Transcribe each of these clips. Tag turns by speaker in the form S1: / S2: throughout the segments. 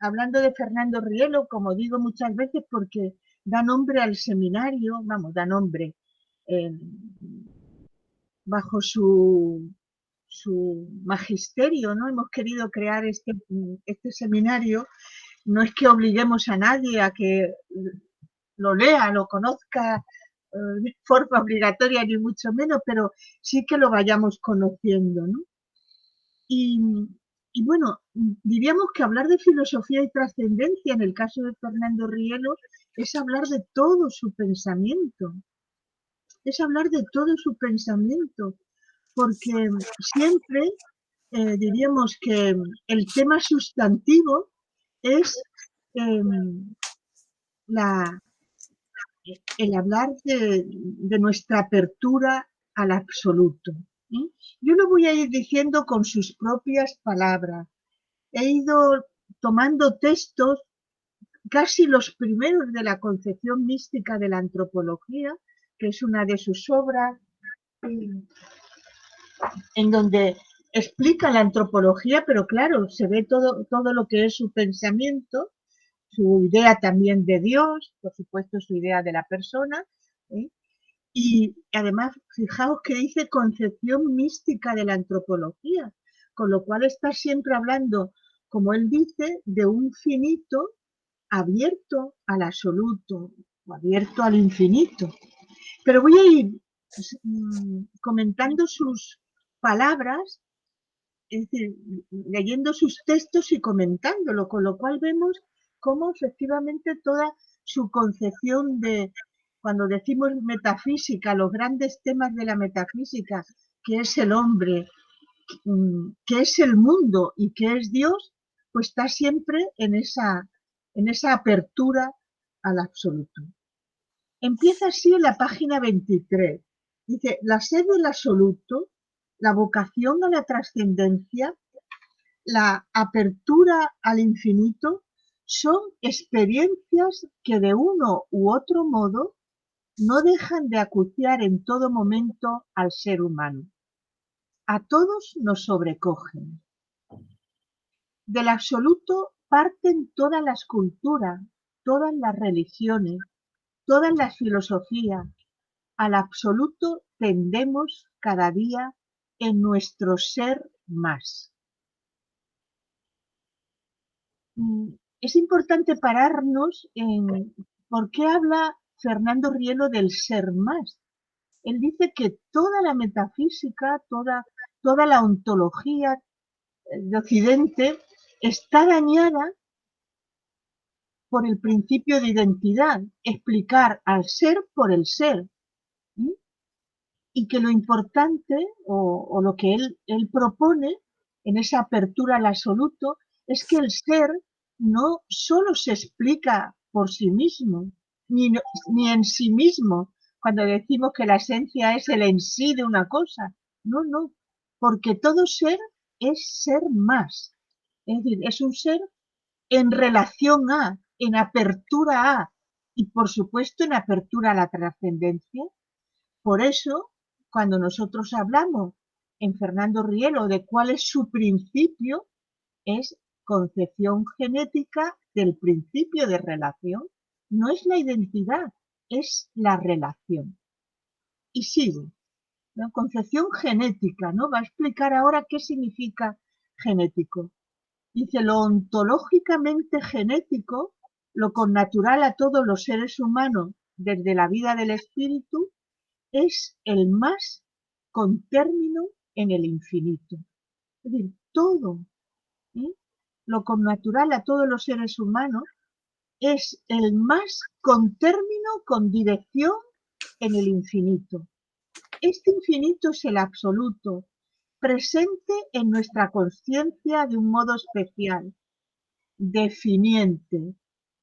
S1: hablando de Fernando Rielo, como digo muchas veces, porque da nombre al seminario, vamos, da nombre, eh, bajo su magisterio, ¿no? Hemos querido crear este seminario. No es que obliguemos a nadie a que lo lea, lo conozca de forma obligatoria, ni mucho menos, pero sí que lo vayamos conociendo, ¿no? Y, y bueno, diríamos que hablar de filosofía y trascendencia, en el caso de Fernando Rielo, es hablar de todo su pensamiento, es hablar de todo su pensamiento, porque siempre diríamos que el tema sustantivo es eh, la, el hablar de nuestra apertura al absoluto. ¿Eh? Yo lo voy a ir diciendo con sus propias palabras. He ido tomando textos, casi los primeros de la concepción mística de la antropología, que es una de sus obras, en donde explica la antropología, pero claro, se ve todo lo que es su pensamiento, su idea también de Dios, por supuesto su idea de la persona, ¿eh? Y además, fijaos que dice concepción mística de la antropología, con lo cual está siempre hablando, como él dice, de un finito abierto al absoluto, o abierto al infinito. Pero voy a ir comentando sus palabras, es decir, leyendo sus textos y comentándolo, con lo cual vemos cómo efectivamente toda su concepción de, cuando decimos metafísica, los grandes temas de la metafísica, que es el hombre, que es el mundo y que es Dios, pues está siempre en esa apertura al absoluto. Empieza así en la página 23. Dice, la sed del absoluto, la vocación a la trascendencia, la apertura al infinito, son experiencias que de uno u otro modo no dejan de acuciar en todo momento al ser humano. A todos nos sobrecogen. Del absoluto parten todas las culturas, todas las religiones, todas las filosofías. Al absoluto tendemos cada día en nuestro ser más. Es importante pararnos en por qué habla Fernando Rielo del ser más. Él dice que toda la metafísica, toda la ontología de Occidente está dañada por el principio de identidad, explicar al ser por el ser. ¿Sí? Y que lo importante o lo que él propone en esa apertura al absoluto es que el ser no solo se explica por sí mismo, ni en sí mismo, cuando decimos que la esencia es el en sí de una cosa. No, no, porque todo ser es ser más. Es decir, es un ser en relación a, en apertura a, y por supuesto en apertura a la trascendencia. Por eso, cuando nosotros hablamos en Fernando Rielo de cuál es su principio, es concepción genética del principio de relación. No es la identidad, es la relación. Y sigo. La concepción genética, ¿no? Va a explicar ahora qué significa genético. Dice, lo ontológicamente genético, lo connatural a todos los seres humanos desde la vida del espíritu, es el más contérmino en el infinito. Es decir, todo, ¿eh? Lo connatural a todos los seres humanos es el más contérmino con dirección en el infinito. Este infinito es el absoluto, presente en nuestra conciencia de un modo especial, definiente.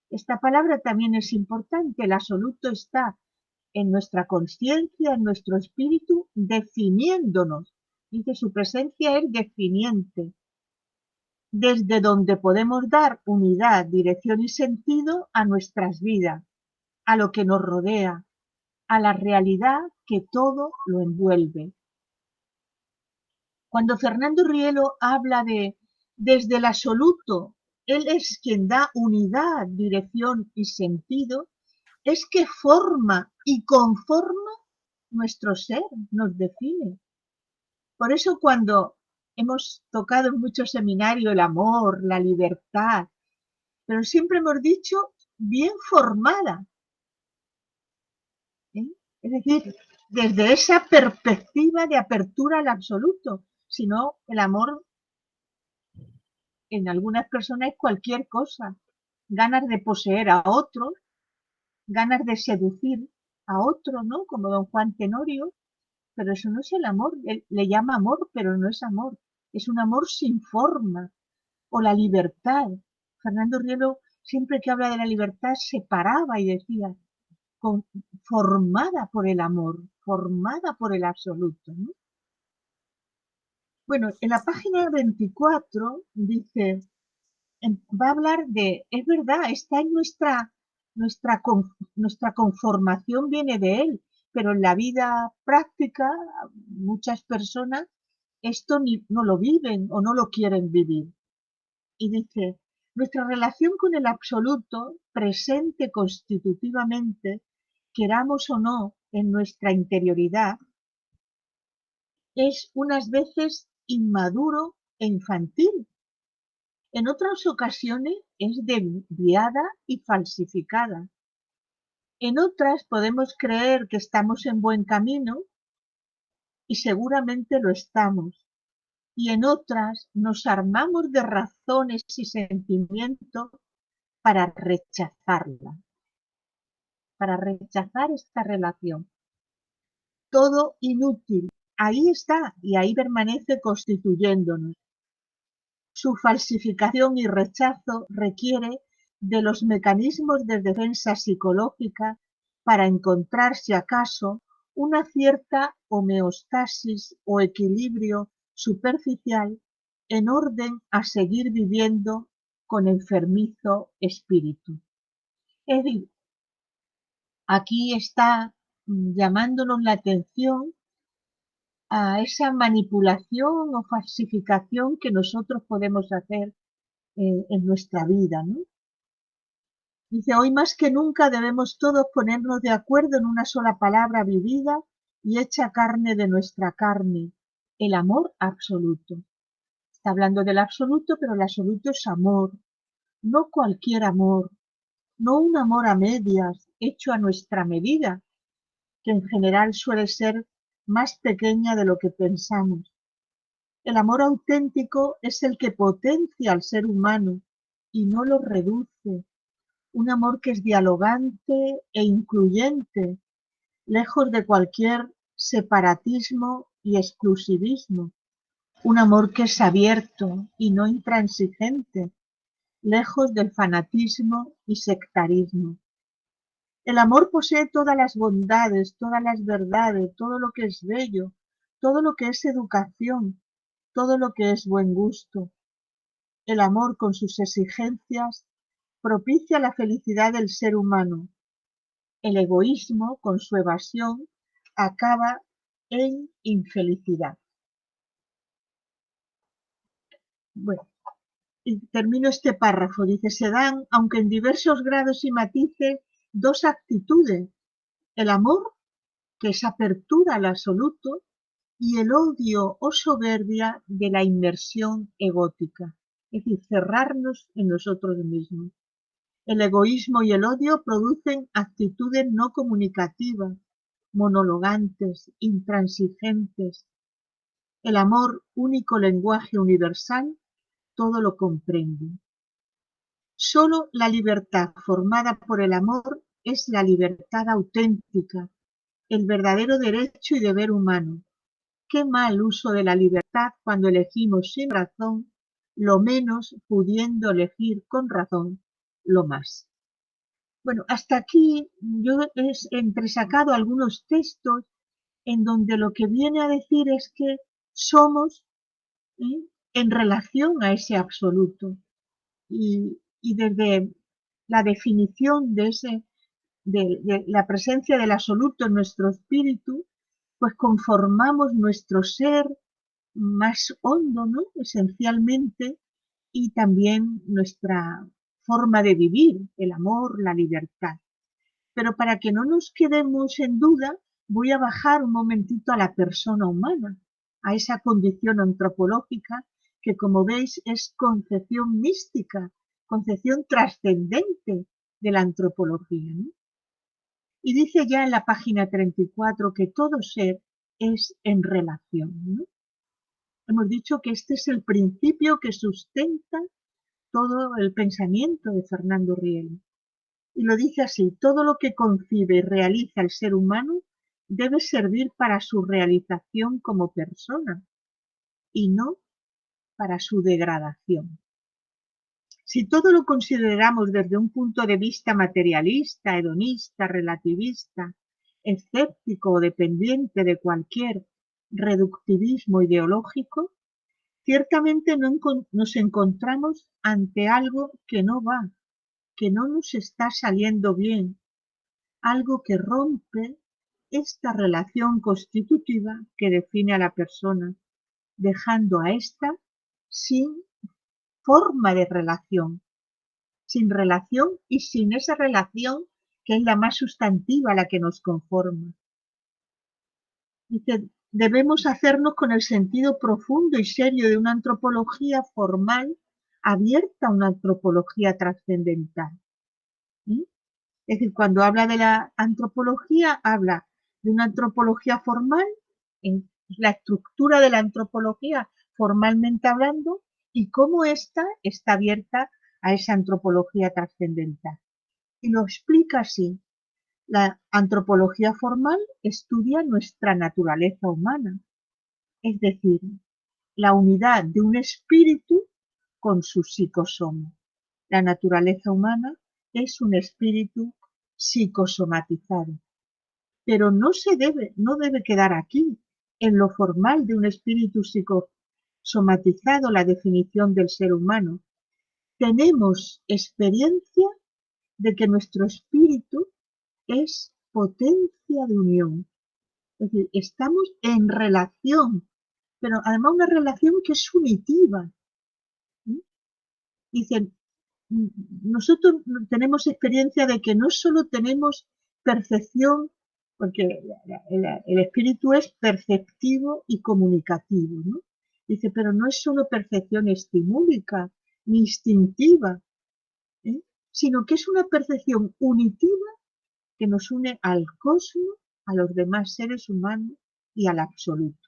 S1: Esta palabra también es importante, el absoluto está en nuestra conciencia, en nuestro espíritu, definiéndonos. Dice, su presencia es definiente, desde donde podemos dar unidad, dirección y sentido a nuestras vidas, a lo que nos rodea, a la realidad que todo lo envuelve. Cuando Fernando Rielo habla de desde el absoluto Él es quien da unidad, dirección y sentido, es que forma y conforma nuestro ser, nos define. Por eso cuando hemos tocado en muchos seminarios el amor, la libertad, pero siempre hemos dicho bien formada, ¿eh? Es decir, desde esa perspectiva de apertura al absoluto, si no, el amor en algunas personas es cualquier cosa, ganas de poseer a otros, ganas de seducir a otro, ¿no? Como don Juan Tenorio, pero eso no es el amor, él le llama amor, pero no es amor, es un amor sin forma, o la libertad. Fernando Rielo, siempre que habla de la libertad, se paraba y decía, formada por el amor, formada por el absoluto, ¿no? Bueno, en la página 24 dice, va a hablar de, es verdad, está en nuestra conformación viene de él, pero en la vida práctica muchas personas esto no lo viven o no lo quieren vivir. Y dice, nuestra relación con el absoluto, presente constitutivamente, queramos o no en nuestra interioridad, es unas veces inmaduro e infantil. En otras ocasiones es desviada y falsificada. En otras podemos creer que estamos en buen camino y seguramente lo estamos. Y en otras nos armamos de razones y sentimientos para rechazarla, para rechazar esta relación. Todo inútil. Ahí está y ahí permanece constituyéndonos. Su falsificación y rechazo requiere de los mecanismos de defensa psicológica para encontrar, si acaso, una cierta homeostasis o equilibrio superficial en orden a seguir viviendo con enfermizo espíritu. Es decir, aquí está llamándonos la atención a esa manipulación o falsificación que nosotros podemos hacer en nuestra vida, ¿no? Dice, hoy más que nunca debemos todos ponernos de acuerdo en una sola palabra vivida y hecha carne de nuestra carne, el amor absoluto. Está hablando del absoluto, pero el absoluto es amor, no cualquier amor, no un amor a medias, hecho a nuestra medida, que en general suele ser más pequeña de lo que pensamos. El amor auténtico es el que potencia al ser humano y no lo reduce. Un amor que es dialogante e incluyente, lejos de cualquier separatismo y exclusivismo. Un amor que es abierto y no intransigente, lejos del fanatismo y sectarismo. El amor posee todas las bondades, todas las verdades, todo lo que es bello, todo lo que es educación, todo lo que es buen gusto. El amor con sus exigencias propicia la felicidad del ser humano. El egoísmo, con su evasión, acaba en infelicidad. Bueno, y termino este párrafo. Dice, se dan, aunque en diversos grados y matices, dos actitudes. El amor, que es apertura al absoluto, y el odio o soberbia de la inmersión egótica, es decir, cerrarnos en nosotros mismos. El egoísmo y el odio producen actitudes no comunicativas, monologantes, intransigentes. El amor, único lenguaje universal, todo lo comprende. Solo la libertad formada por el amor es la libertad auténtica, el verdadero derecho y deber humano. Qué mal uso de la libertad cuando elegimos sin razón, lo menos pudiendo elegir con razón lo más. Bueno, hasta aquí yo he entresacado algunos textos en donde lo que viene a decir es que somos en relación a ese absoluto y desde la definición de la presencia del absoluto en nuestro espíritu, pues conformamos nuestro ser más hondo, ¿no? Esencialmente, y también nuestra forma de vivir, el amor, la libertad. Pero para que no nos quedemos en duda, voy a bajar un momentito a la persona humana, a esa condición antropológica que, como veis, es concepción mística, concepción trascendente de la antropología, ¿no? Y dice ya en la página 34 que todo ser es en relación, ¿no? Hemos dicho que este es el principio que sustenta todo el pensamiento de Fernando Rielo. Y lo dice así: todo lo que concibe y realiza el ser humano debe servir para su realización como persona y no para su degradación. Si todo lo consideramos desde un punto de vista materialista, hedonista, relativista, escéptico o dependiente de cualquier reductivismo ideológico, ciertamente nos encontramos ante algo que no va, que no nos está saliendo bien, algo que rompe esta relación constitutiva que define a la persona, dejando a ésta sin forma de relación, sin relación y sin esa relación que es la más sustantiva, la que nos conforma. Dice, debemos hacernos con el sentido profundo y serio de una antropología formal abierta a una antropología trascendental. ¿Sí? Es decir, cuando habla de la antropología, habla de una antropología formal, en la estructura de la antropología formalmente hablando, y cómo ésta está abierta a esa antropología trascendental. Y lo explica así: la antropología formal estudia nuestra naturaleza humana, es decir, la unidad de un espíritu con su psicosoma. La naturaleza humana es un espíritu psicosomatizado, pero no debe quedar aquí, en lo formal de un espíritu psicosomatizado, la definición del ser humano. Tenemos experiencia de que nuestro espíritu es potencia de unión. Es decir, estamos en relación, pero además una relación que es unitiva. ¿Sí? Dicen, nosotros tenemos experiencia de que no solo tenemos percepción, porque el espíritu es perceptivo y comunicativo, ¿no? Dice, pero no es solo percepción estimúlica ni instintiva, ¿eh? Sino que es una percepción unitiva que nos une al cosmos, a los demás seres humanos y al absoluto.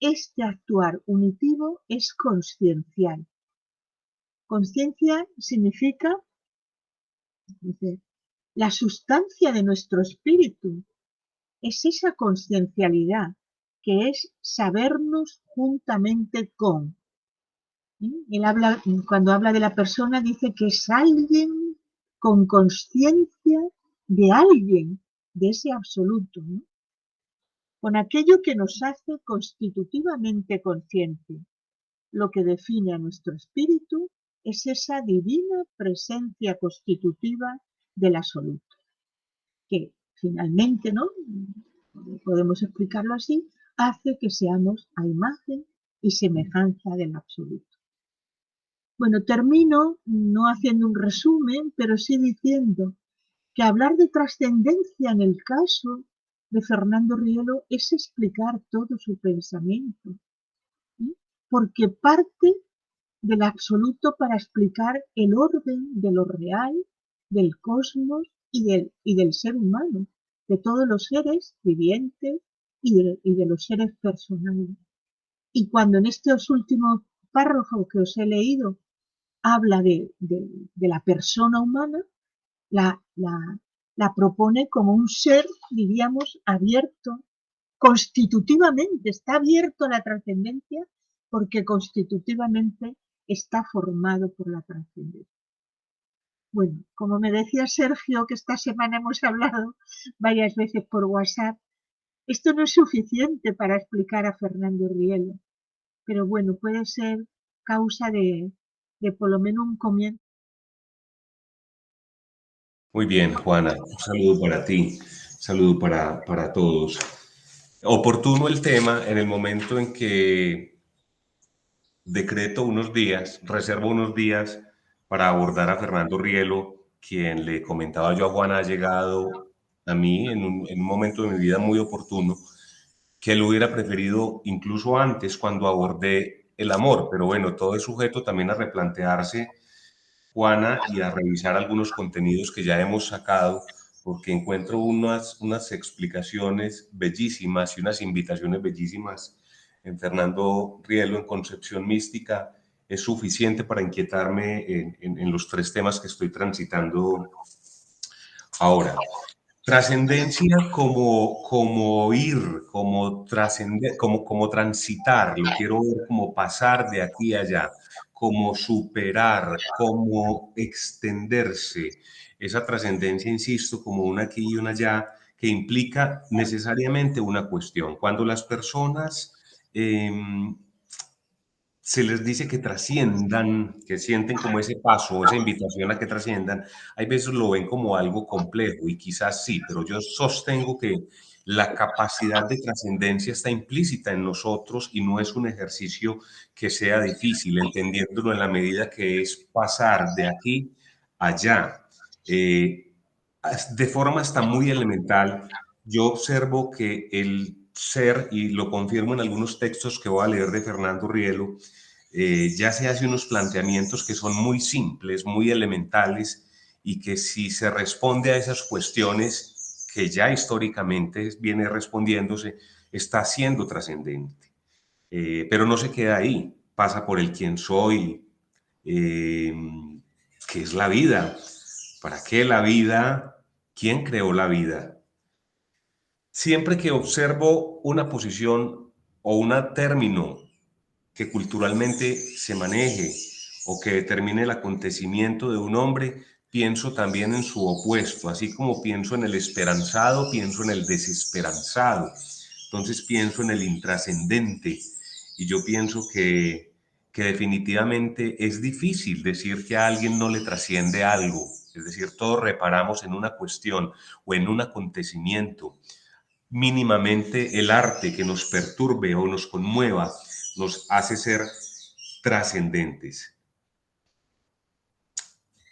S1: Este actuar unitivo es consciencial. Conciencia significa, dice, la sustancia de nuestro espíritu es esa consciencialidad que es sabernos juntamente con. Él habla, cuando habla de la persona, dice que es alguien con consciencia de alguien, de ese absoluto, ¿no? Con aquello que nos hace constitutivamente conscientes. Lo que define a nuestro espíritu es esa divina presencia constitutiva del absoluto, que finalmente, ¿no?, podemos explicarlo así, hace que seamos a imagen y semejanza del absoluto. Bueno, termino no haciendo un resumen, pero sí diciendo que hablar de trascendencia en el caso de Fernando Rielo es explicar todo su pensamiento, ¿sí? Porque parte del absoluto para explicar el orden de lo real, del cosmos y del ser humano, de todos los seres vivientes y de los seres personales. Y cuando en estos últimos párrafos que os he leído habla de la persona humana, la, la, la propone como un ser, diríamos, abierto, constitutivamente, está abierto a la trascendencia porque constitutivamente está formado por la trascendencia. Bueno, como me decía Sergio, que esta semana hemos hablado varias veces por WhatsApp, esto no es suficiente para explicar a Fernando Rielo, pero bueno, puede ser causa de por lo menos un comienzo.
S2: Muy bien, Juana, un saludo para ti, un saludo para todos. Oportuno el tema en el momento en que decreto unos días, reservo unos días para abordar a Fernando Rielo, quien le comentaba yo a Juana, ha llegado a mí en un momento de mi vida muy oportuno, que lo hubiera preferido incluso antes cuando abordé el amor, pero bueno, todo es sujeto también a replantearse, Juana, y a revisar algunos contenidos que ya hemos sacado, porque encuentro unas explicaciones bellísimas y unas invitaciones bellísimas en Fernando Rielo, en Concepción Mística. Es suficiente para inquietarme en los tres temas que estoy transitando ahora. Trascendencia como ir, como trascender, como transitar, lo quiero ver como pasar de aquí a allá, como superar, como extenderse. Esa trascendencia, insisto, como una aquí y una allá, que implica necesariamente una cuestión. Cuando las personas eh, se les dice que trasciendan, que sienten como ese paso, esa invitación a que trasciendan, hay veces lo ven como algo complejo y quizás sí, pero yo sostengo que la capacidad de trascendencia está implícita en nosotros y no es un ejercicio que sea difícil, entendiéndolo en la medida que es pasar de aquí a allá. Eh, de forma hasta muy elemental, yo observo que el ser, y lo confirmo en algunos textos que voy a leer de Fernando Rielo, ya se hace unos planteamientos que son muy simples, muy elementales, y que si se responde a esas cuestiones que ya históricamente viene respondiéndose, está siendo trascendente. Pero no se queda ahí, pasa por el quién soy, eh, qué es la vida, para qué la vida, quién creó la vida. Siempre que observo una posición o un término que culturalmente se maneje o que determine el acontecimiento de un hombre, pienso también en su opuesto, así como pienso en el esperanzado, pienso en el desesperanzado, entonces pienso en el intrascendente y yo pienso que definitivamente es difícil decir que a alguien no le trasciende algo, es decir, todos reparamos en una cuestión o en un acontecimiento, mínimamente el arte que nos perturbe o nos conmueva nos hace ser trascendentes.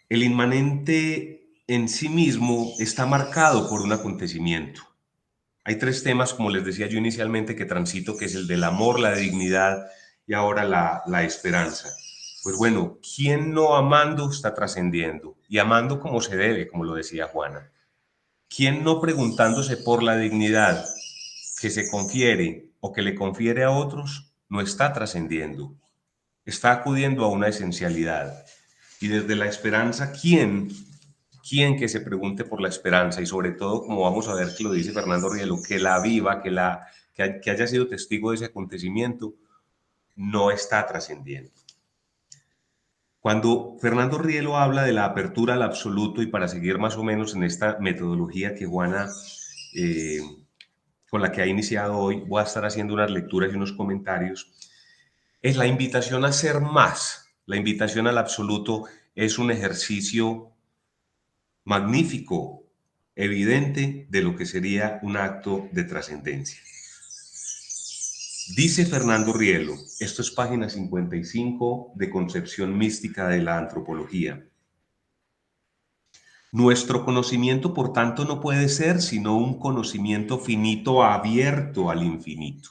S2: El inmanente en sí mismo está marcado por un acontecimiento. Hay tres temas, como les decía yo inicialmente, que transito, que es el del amor, la dignidad y ahora la esperanza. Pues bueno, ¿quién no amando está trascendiendo? Y amando como se debe, como lo decía Juana. ¿Quién no preguntándose por la dignidad que se confiere o que le confiere a otros, no está trascendiendo? Está acudiendo a una esencialidad. Y desde la esperanza, ¿quién que se pregunte por la esperanza? Y sobre todo, como vamos a ver que lo dice Fernando Rielo, que la viva, que haya sido testigo de ese acontecimiento, no está trascendiendo. Cuando Fernando Rielo habla de la apertura al absoluto, y para seguir más o menos en esta metodología que Juana, eh, con la que ha iniciado hoy, voy a estar haciendo unas lecturas y unos comentarios, es la invitación a ser más. La invitación al absoluto es un ejercicio magnífico, evidente de lo que sería un acto de trascendencia. Dice Fernando Rielo, esto es página 55 de Concepción Mística de la Antropología. Nuestro conocimiento, por tanto, no puede ser sino un conocimiento finito abierto al infinito.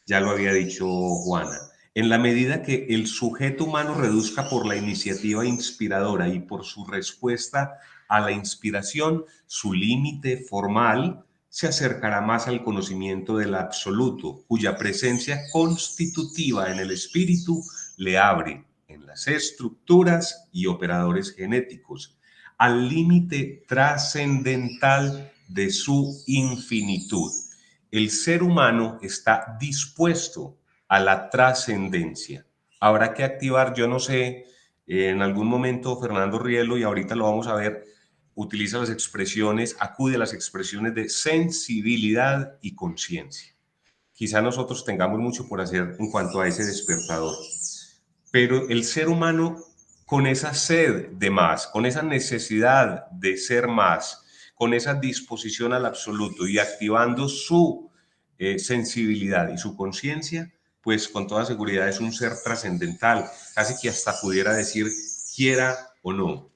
S2: Ya lo había dicho Juana. En la medida que el sujeto humano reduzca por la iniciativa inspiradora y por su respuesta a la inspiración su límite formal, se acercará más al conocimiento del absoluto, cuya presencia constitutiva en el espíritu le abre en las estructuras y operadores genéticos al límite trascendental de su infinitud. El ser humano está dispuesto a la trascendencia. Habrá que activar, yo no sé, en algún momento Fernando Rielo, y ahorita lo vamos a ver, utiliza las expresiones, acude a las expresiones de sensibilidad y conciencia. Quizá nosotros tengamos mucho por hacer en cuanto a ese despertador, pero el ser humano con esa sed de más, con esa necesidad de ser más, con esa disposición al absoluto y activando su sensibilidad y su conciencia, pues con toda seguridad es un ser trascendental, casi que hasta pudiera decir quiera o no.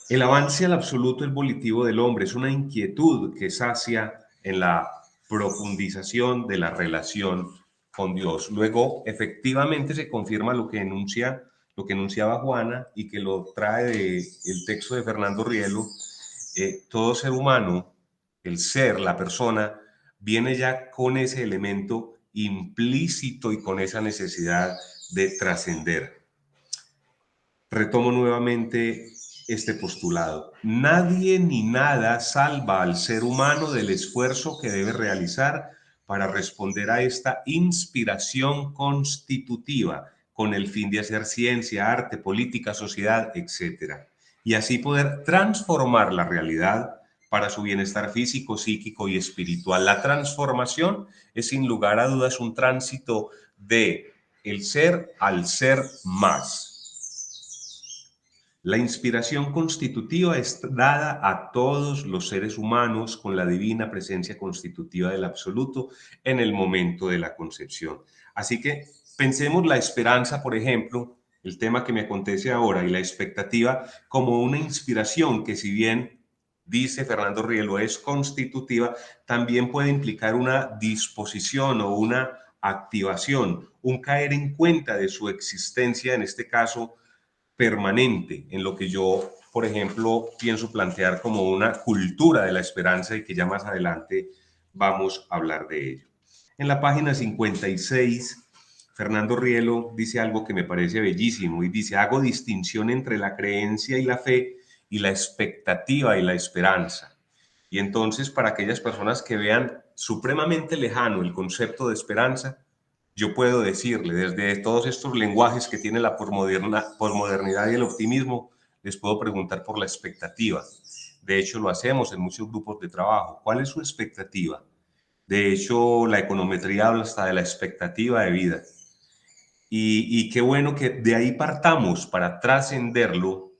S2: El avance al absoluto es volitivo del hombre, es una inquietud que sacia en la profundización de la relación con Dios. Luego, efectivamente, se confirma lo que enunciaba Juana y que lo trae del texto de Fernando Rielo. Todo ser humano, el ser, la persona, viene ya con ese elemento implícito y con esa necesidad de trascender. Retomo nuevamente este postulado. Nadie ni nada salva al ser humano del esfuerzo que debe realizar para responder a esta inspiración constitutiva con el fin de hacer ciencia, arte, política, sociedad, etc. Y así poder transformar la realidad para su bienestar físico, psíquico y espiritual. La transformación es sin lugar a dudas un tránsito de el ser al ser más. La inspiración constitutiva es dada a todos los seres humanos con la divina presencia constitutiva del absoluto en el momento de la concepción. Así que pensemos la esperanza, por ejemplo, el tema que me acontece ahora, y la expectativa como una inspiración que, si bien dice Fernando Rielo es constitutiva, también puede implicar una disposición o una activación, un caer en cuenta de su existencia, en este caso permanente, en lo que yo, por ejemplo, pienso plantear como una cultura de la esperanza, y que ya más adelante vamos a hablar de ello. En la página 56, Fernando Rielo dice algo que me parece bellísimo y dice: hago distinción entre la creencia y la fe y la expectativa y la esperanza. Y entonces, para aquellas personas que vean supremamente lejano el concepto de esperanza, yo puedo decirle, desde todos estos lenguajes que tiene la posmodernidad y el optimismo, les puedo preguntar por la expectativa. De hecho, lo hacemos en muchos grupos de trabajo. ¿Cuál es su expectativa? De hecho, la econometría habla hasta de la expectativa de vida. Y qué bueno que de ahí partamos para trascenderlo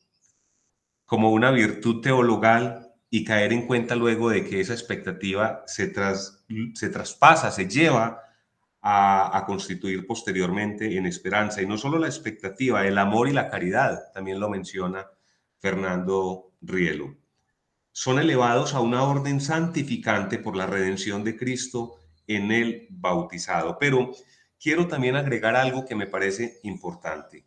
S2: como una virtud teologal y caer en cuenta luego de que esa expectativa se traspasa, se lleva a constituir posteriormente en esperanza. Y no solo la expectativa, el amor y la caridad, también lo menciona Fernando Rielo. Son elevados a una orden santificante por la redención de Cristo en el bautizado. Pero quiero también agregar algo que me parece importante.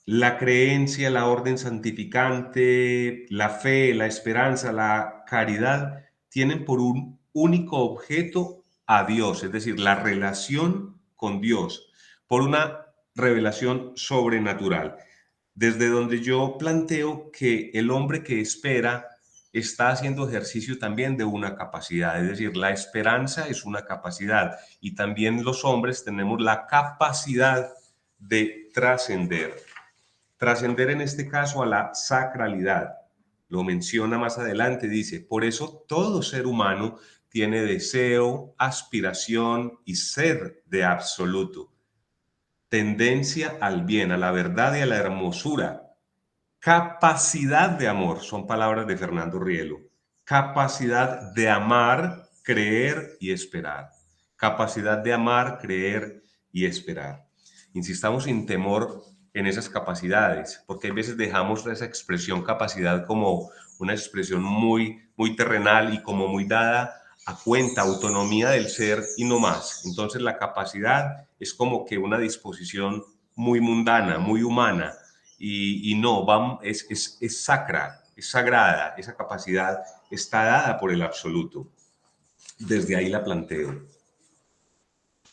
S2: La creencia, la orden santificante, la fe, la esperanza, la caridad tienen por un único objeto a Dios, es decir, la relación con Dios, por una revelación sobrenatural. Desde donde yo planteo que el hombre que espera está haciendo ejercicio también de una capacidad, es decir, la esperanza es una capacidad, y también los hombres tenemos la capacidad de trascender. Trascender en este caso a la sacralidad. Lo menciona más adelante, dice: por eso todo ser humano tiene deseo, aspiración y sed de absoluto, tendencia al bien, a la verdad y a la hermosura, capacidad de amor, son palabras de Fernando Rielo, capacidad de amar, creer y esperar, capacidad de amar, creer y esperar. Insistamos sin temor en esas capacidades, porque a veces dejamos esa expresión capacidad como una expresión muy terrenal y como muy dada a cuenta, autonomía del ser y no más. Entonces la capacidad es como que una disposición muy mundana, muy humana, y no, es sacra, es sagrada, esa capacidad está dada por el absoluto. Desde ahí la planteo.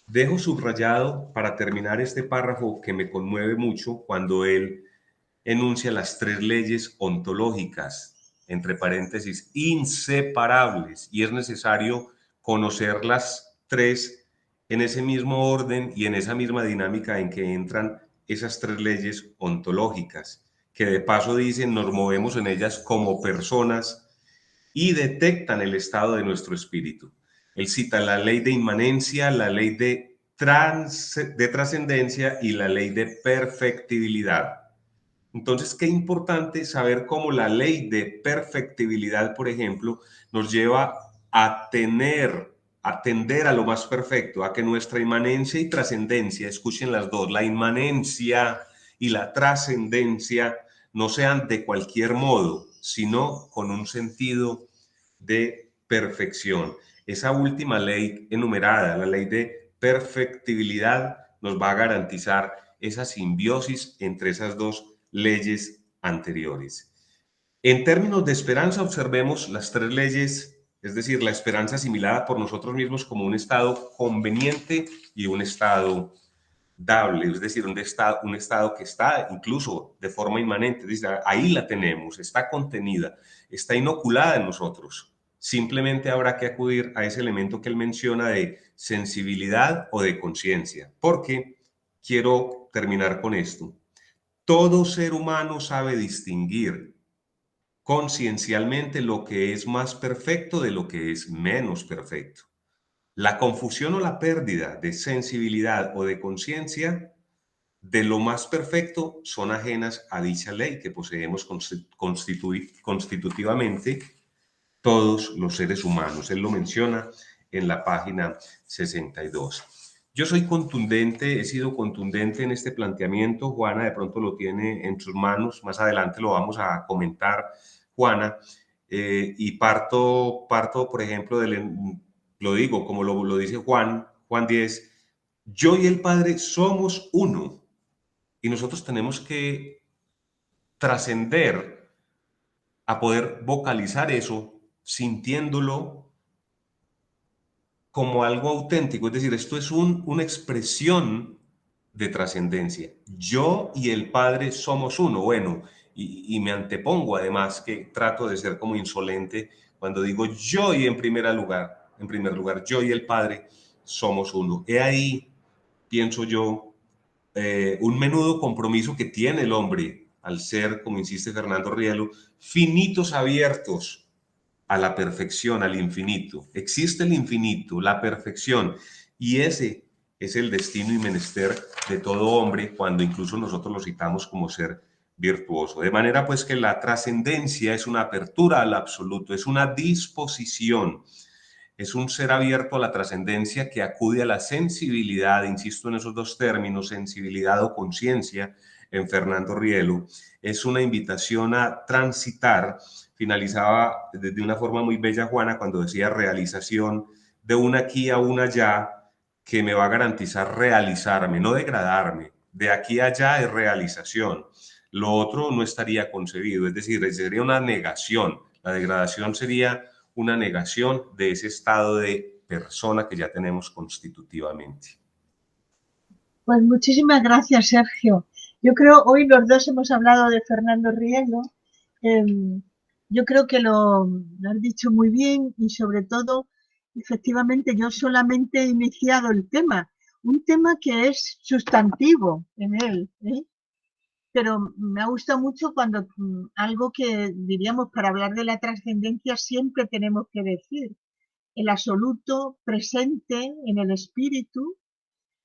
S2: Dejo subrayado para terminar este párrafo que me conmueve mucho cuando él enuncia las tres leyes ontológicas, entre paréntesis, inseparables, y es necesario conocer las tres en ese mismo orden y en esa misma dinámica en que entran esas tres leyes ontológicas, que de paso dicen nos movemos en ellas como personas y detectan el estado de nuestro espíritu. Él cita la ley de inmanencia, la ley de trascendencia y la ley de perfectibilidad. Entonces, qué importante saber cómo la ley de perfectibilidad, por ejemplo, nos lleva a tener a tender a lo más perfecto, a que nuestra inmanencia y trascendencia, escuchen las dos, la inmanencia y la trascendencia no sean de cualquier modo, sino con un sentido de perfección. Esa última ley enumerada, la ley de perfectibilidad, nos va a garantizar esa simbiosis entre esas dos leyes anteriores. En términos de esperanza, observemos las tres leyes, es decir, la esperanza asimilada por nosotros mismos como un estado conveniente y un estado dable, es decir, un estado que está incluso de forma inmanente, es decir, ahí la tenemos, está contenida, está inoculada en nosotros. Simplemente habrá que acudir a ese elemento que él menciona de sensibilidad o de conciencia, porque quiero terminar con esto. Todo ser humano sabe distinguir conciencialmente lo que es más perfecto de lo que es menos perfecto. La confusión o la pérdida de sensibilidad o de conciencia de lo más perfecto son ajenas a dicha ley que poseemos constitutivamente todos los seres humanos. Él lo menciona en la página 62. Yo soy contundente, he sido contundente en este planteamiento. Juana de pronto lo tiene en sus manos. Más adelante lo vamos a comentar, Juana. Y parto, por ejemplo, lo digo como lo dice Juan 10, yo y el Padre somos uno. Y nosotros tenemos que trascender a poder vocalizar eso, sintiéndolo como algo auténtico. Es decir, esto es una expresión de trascendencia. Yo y el Padre somos uno. Bueno, y me antepongo además que trato de ser como insolente cuando digo yo y en primer lugar, yo y el Padre somos uno. He ahí, pienso yo, un menudo compromiso que tiene el hombre al ser, como insiste Fernando Rielo, finitos abiertos a la perfección, al infinito. Existe el infinito, la perfección, y ese es el destino y menester de todo hombre cuando incluso nosotros lo citamos como ser virtuoso. De manera pues que la trascendencia es una apertura al absoluto, es una disposición, es un ser abierto a la trascendencia que acude a la sensibilidad, insisto en esos dos términos, sensibilidad o conciencia, en Fernando Rielo, es una invitación a transitar. Finalizaba de una forma muy bella Juana cuando decía realización de un aquí a un allá que me va a garantizar realizarme, no degradarme. De aquí a allá es realización. Lo otro no estaría concebido, es decir, sería una negación. La degradación sería una negación de ese estado de persona que ya tenemos constitutivamente.
S1: Pues muchísimas gracias, Sergio. Yo creo hoy los dos hemos hablado de Fernando Rielo. Eh, yo creo que lo has dicho muy bien y sobre todo, efectivamente, yo solamente he iniciado el tema, un tema que es sustantivo en él, ¿eh? Pero me ha gustado mucho cuando algo que diríamos para hablar de la trascendencia siempre tenemos que decir, el absoluto presente en el espíritu,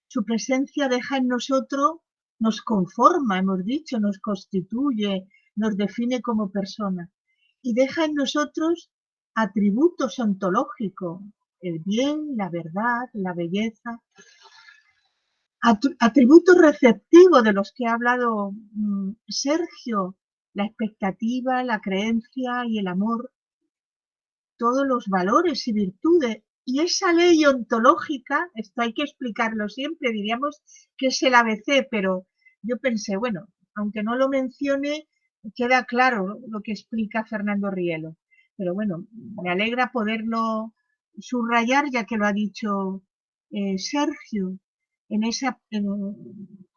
S1: su presencia deja en nosotros, nos conforma, hemos dicho, nos constituye, nos define como persona y deja en nosotros atributos ontológicos, el bien, la verdad, la belleza, atributos receptivos de los que ha hablado Sergio, la expectativa, la creencia y el amor, todos los valores y virtudes. Y esa ley ontológica, esto hay que explicarlo siempre, diríamos que es el ABC, pero yo pensé, bueno, aunque no lo mencione, queda claro lo que explica Fernando Rielo. Pero bueno, me alegra poderlo subrayar ya que lo ha dicho Sergio,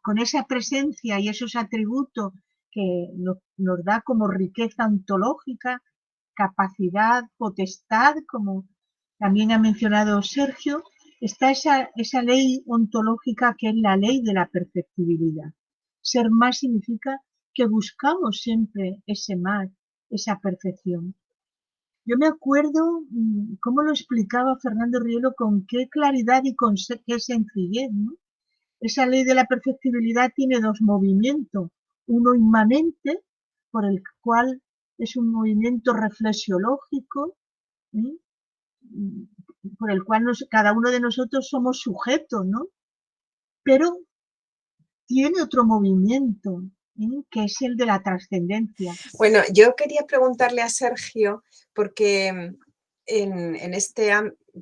S1: con esa presencia y esos atributos que nos da como riqueza ontológica, capacidad, potestad, como también ha mencionado Sergio, está esa ley ontológica que es la ley de la perfectibilidad. Ser más significa que buscamos siempre ese más, esa perfección. Yo me acuerdo cómo lo explicaba Fernando Rielo con qué claridad y con qué sencillez, ¿no? Esa ley de la perfectibilidad tiene dos movimientos, uno inmanente, por el cual es un movimiento reflexiológico, ¿sí? por el cual cada uno de nosotros somos sujetos, ¿no? Pero tiene otro movimiento, que es el de la trascendencia.
S3: Bueno, yo quería preguntarle a Sergio, porque en este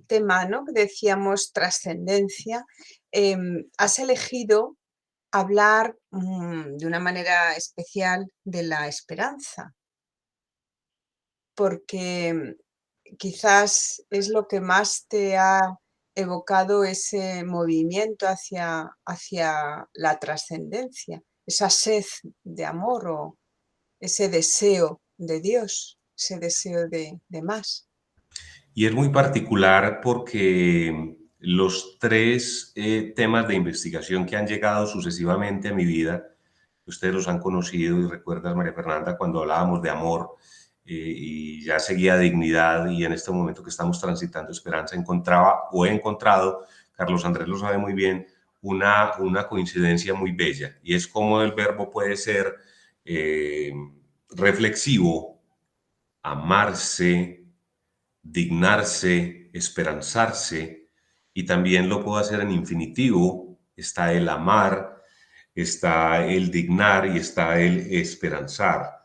S3: tema, ¿no?, que decíamos trascendencia, has elegido hablar de una manera especial de la esperanza, porque quizás es lo que más te ha evocado ese movimiento hacia la trascendencia, esa sed de amor o ese deseo de Dios, ese deseo de más.
S2: Y es muy particular porque los tres temas de investigación que han llegado sucesivamente a mi vida, ustedes los han conocido y recuerdas, María Fernanda, cuando hablábamos de amor y ya seguía dignidad y en este momento que estamos transitando esperanza, encontraba o he encontrado, Carlos Andrés lo sabe muy bien, una coincidencia muy bella y es como el verbo puede ser reflexivo, amarse, dignarse, esperanzarse, y también lo puedo hacer en infinitivo. Está el amar, está el dignar y está el esperanzar.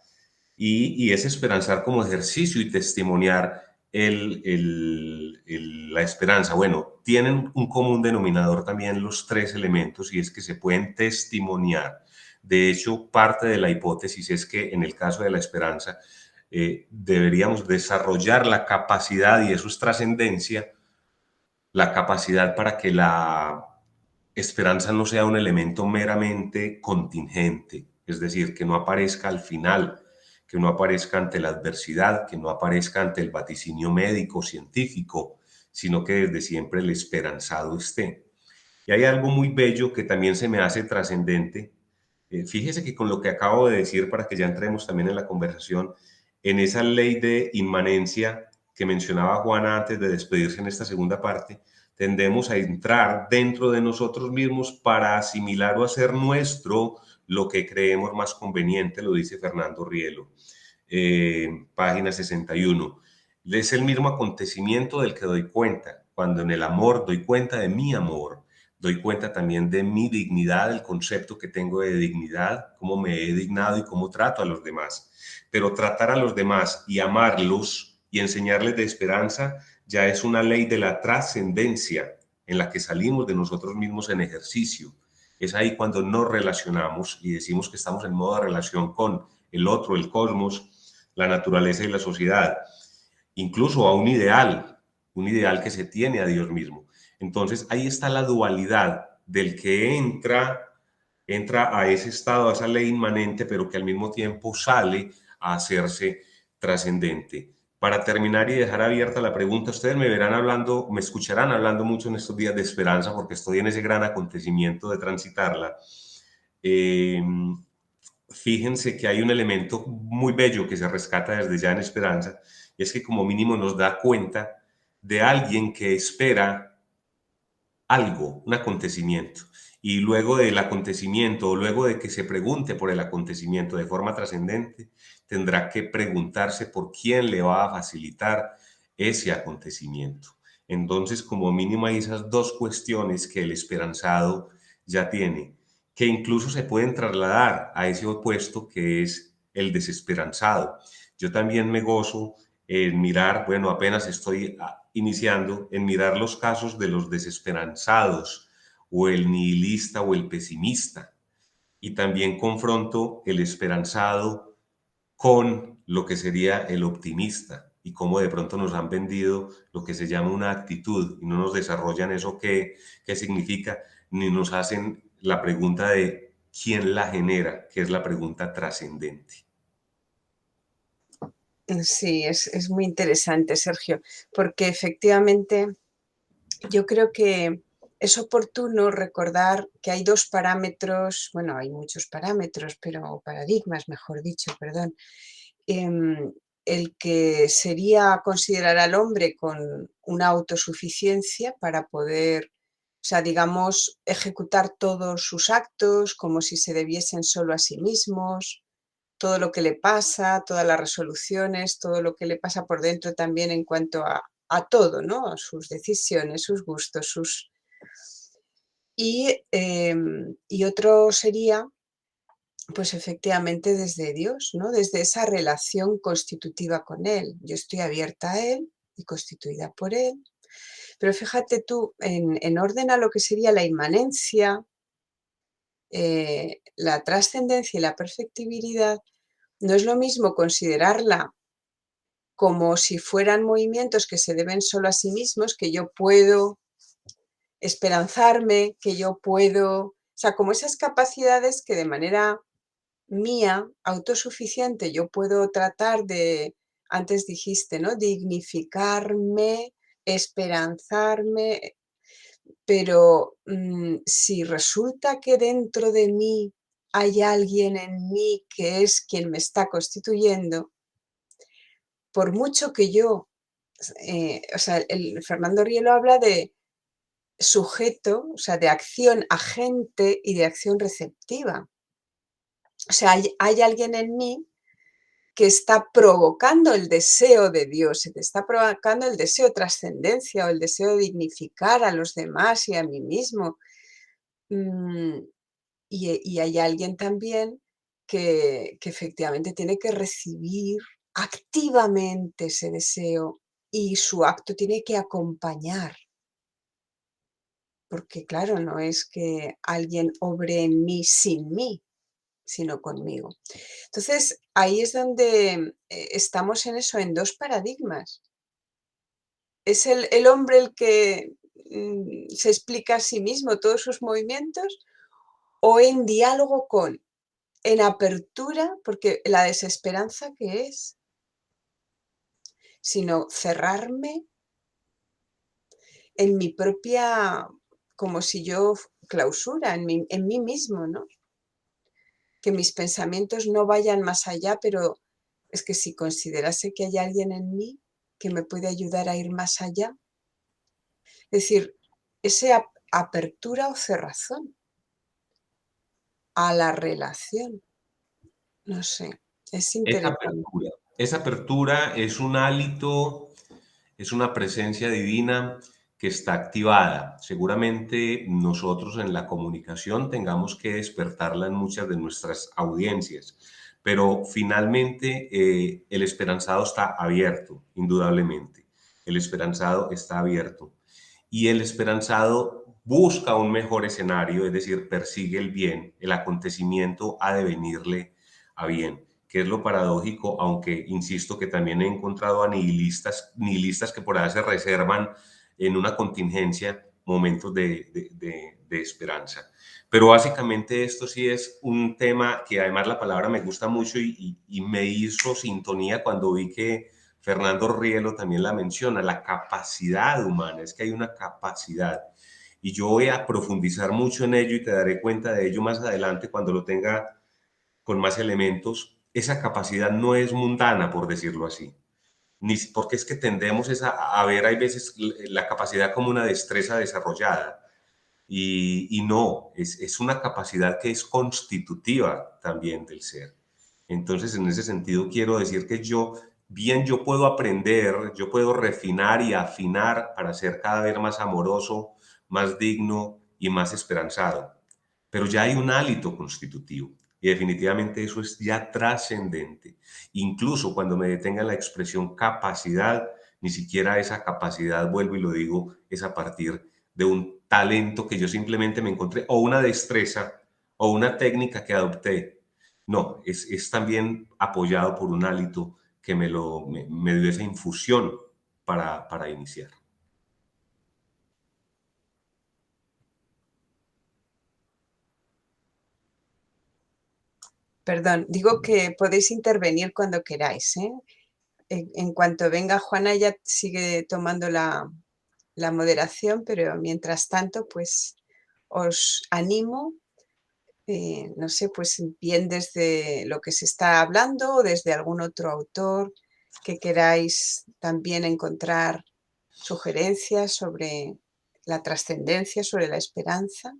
S2: Y es esperanzar como ejercicio y testimoniar la esperanza. Bueno, tienen un común denominador también los tres elementos y es que se pueden testimoniar. De hecho, parte de la hipótesis es que en el caso de la esperanza, deberíamos desarrollar la capacidad, y eso es trascendencia, la capacidad para que la esperanza no sea un elemento meramente contingente, es decir, que no aparezca al final, que no aparezca ante la adversidad, que no aparezca ante el vaticinio médico, científico, sino que desde siempre el esperanzado esté. Y hay algo muy bello que también se me hace trascendente. Fíjese que con lo que acabo de decir, para que ya entremos también en la conversación, en esa ley de inmanencia que mencionaba Juana antes de despedirse en esta segunda parte, tendemos a entrar dentro de nosotros mismos para asimilar o hacer nuestro lo que creemos más conveniente, lo dice Fernando Rielo, página 61. Es el mismo acontecimiento del que doy cuenta. Cuando en el amor doy cuenta de mi amor, doy cuenta también de mi dignidad, el concepto que tengo de dignidad, cómo me he dignado y cómo trato a los demás. Pero tratar a los demás y amarlos y enseñarles de esperanza ya es una ley de la trascendencia en la que salimos de nosotros mismos en ejercicio. Es ahí cuando nos relacionamos y decimos que estamos en modo de relación con el otro, el cosmos, la naturaleza y la sociedad, incluso a un ideal que se tiene a Dios mismo. Entonces ahí está la dualidad del que entra a ese estado, a esa ley inmanente, pero que al mismo tiempo sale a hacerse trascendente. Para terminar y dejar abierta la pregunta, ustedes me verán hablando, me escucharán hablando mucho en estos días de esperanza, porque estoy en ese gran acontecimiento de transitarla. Fíjense que hay un elemento muy bello que se rescata desde ya en Esperanza, y es que como mínimo nos da cuenta de alguien que espera algo, un acontecimiento, y luego del acontecimiento o luego de que se pregunte por el acontecimiento de forma trascendente, tendrá que preguntarse por quién le va a facilitar ese acontecimiento. Entonces, como mínimo hay esas dos cuestiones que el esperanzado ya tiene, que incluso se pueden trasladar a ese opuesto que es el desesperanzado. Yo también me gozo en mirar, bueno, apenas estoy iniciando, en mirar los casos de los desesperanzados o el nihilista o el pesimista. Y también confronto el esperanzado con lo que sería el optimista y cómo de pronto nos han vendido lo que se llama una actitud y no nos desarrollan eso qué significa, ni nos hacen la pregunta de quién la genera, que es la pregunta trascendente.
S3: Sí, es muy interesante, Sergio, porque efectivamente yo creo que es oportuno recordar que hay dos parámetros, bueno, hay muchos parámetros, pero paradigmas, mejor dicho, perdón. El que sería considerar al hombre con una autosuficiencia para poder, o sea, digamos, ejecutar todos sus actos como si se debiesen solo a sí mismos, todo lo que le pasa, todas las resoluciones, todo lo que le pasa por dentro también en cuanto a a todo, ¿no? A sus decisiones, sus gustos, sus... Y otro sería, pues efectivamente desde Dios, ¿no? Desde esa relación constitutiva con Él. Yo estoy abierta a Él y constituida por Él. Pero fíjate tú, en orden a lo que sería la inmanencia, la trascendencia y la perfectibilidad, no es lo mismo considerarla como si fueran movimientos que se deben solo a sí mismos, que yo puedo esperanzarme, que yo puedo, o sea, como esas capacidades que de manera mía, autosuficiente, yo puedo tratar de, antes dijiste, ¿no? Dignificarme, esperanzarme, pero si resulta que dentro de mí hay alguien en mí que es quien me está constituyendo, por mucho que yo, o sea, el Fernando Rielo habla de sujeto, o sea, de acción agente y de acción receptiva. O sea, hay alguien en mí que está provocando el deseo de Dios, se te está provocando el deseo de trascendencia o el deseo de dignificar a los demás y a mí mismo. Y hay alguien también que efectivamente tiene que recibir activamente ese deseo y su acto tiene que acompañar. Porque claro, no es que alguien obre en mí sin mí, sino conmigo. Entonces, ahí es donde estamos en eso, en dos paradigmas. Es el hombre el que se explica a sí mismo todos sus movimientos o en diálogo con, en apertura, porque la desesperanza ¿qué es? Sino cerrarme en mi propia, como si yo clausura, en mí mismo, ¿no? Que mis pensamientos no vayan más allá, pero es que si considerase que hay alguien en mí que me puede ayudar a ir más allá, es decir, esa apertura o cerrazón a la relación, no sé, es interesante.
S2: Esa apertura es un hálito, es una presencia divina que está activada. Seguramente nosotros en la comunicación tengamos que despertarla en muchas de nuestras audiencias, pero finalmente el esperanzado está abierto, indudablemente. El esperanzado está abierto y el esperanzado busca un mejor escenario, es decir, persigue el bien, el acontecimiento ha de venirle a bien, que es lo paradójico, aunque insisto que también he encontrado a nihilistas que por ahí se reservan en una contingencia momentos de esperanza. Pero básicamente esto sí es un tema que además la palabra me gusta mucho y me hizo sintonía cuando vi que Fernando Rielo también la menciona, la capacidad humana, es que hay una capacidad. Y yo voy a profundizar mucho en ello y te daré cuenta de ello más adelante cuando lo tenga con más elementos. Esa capacidad no es mundana, por decirlo así. Ni porque es que tendemos a ver, hay veces, la capacidad como una destreza desarrollada. Y no, es una capacidad que es constitutiva también del ser. Entonces, en ese sentido, quiero decir que yo puedo aprender, yo puedo refinar y afinar para ser cada vez más amoroso, más digno y más esperanzado. Pero ya hay un hálito constitutivo y definitivamente eso es ya trascendente. Incluso cuando me detenga la expresión capacidad, ni siquiera esa capacidad, vuelvo y lo digo, es a partir de un talento que yo simplemente me encontré o una destreza o una técnica que adopté. No, es también apoyado por un hálito que me dio esa infusión para iniciar.
S3: Perdón, digo que podéis intervenir cuando queráis, ¿eh? En cuanto venga Juana ya sigue tomando la moderación, pero mientras tanto, pues os animo, no sé, pues bien desde lo que se está hablando o desde algún otro autor que queráis también encontrar sugerencias sobre la trascendencia, sobre la esperanza.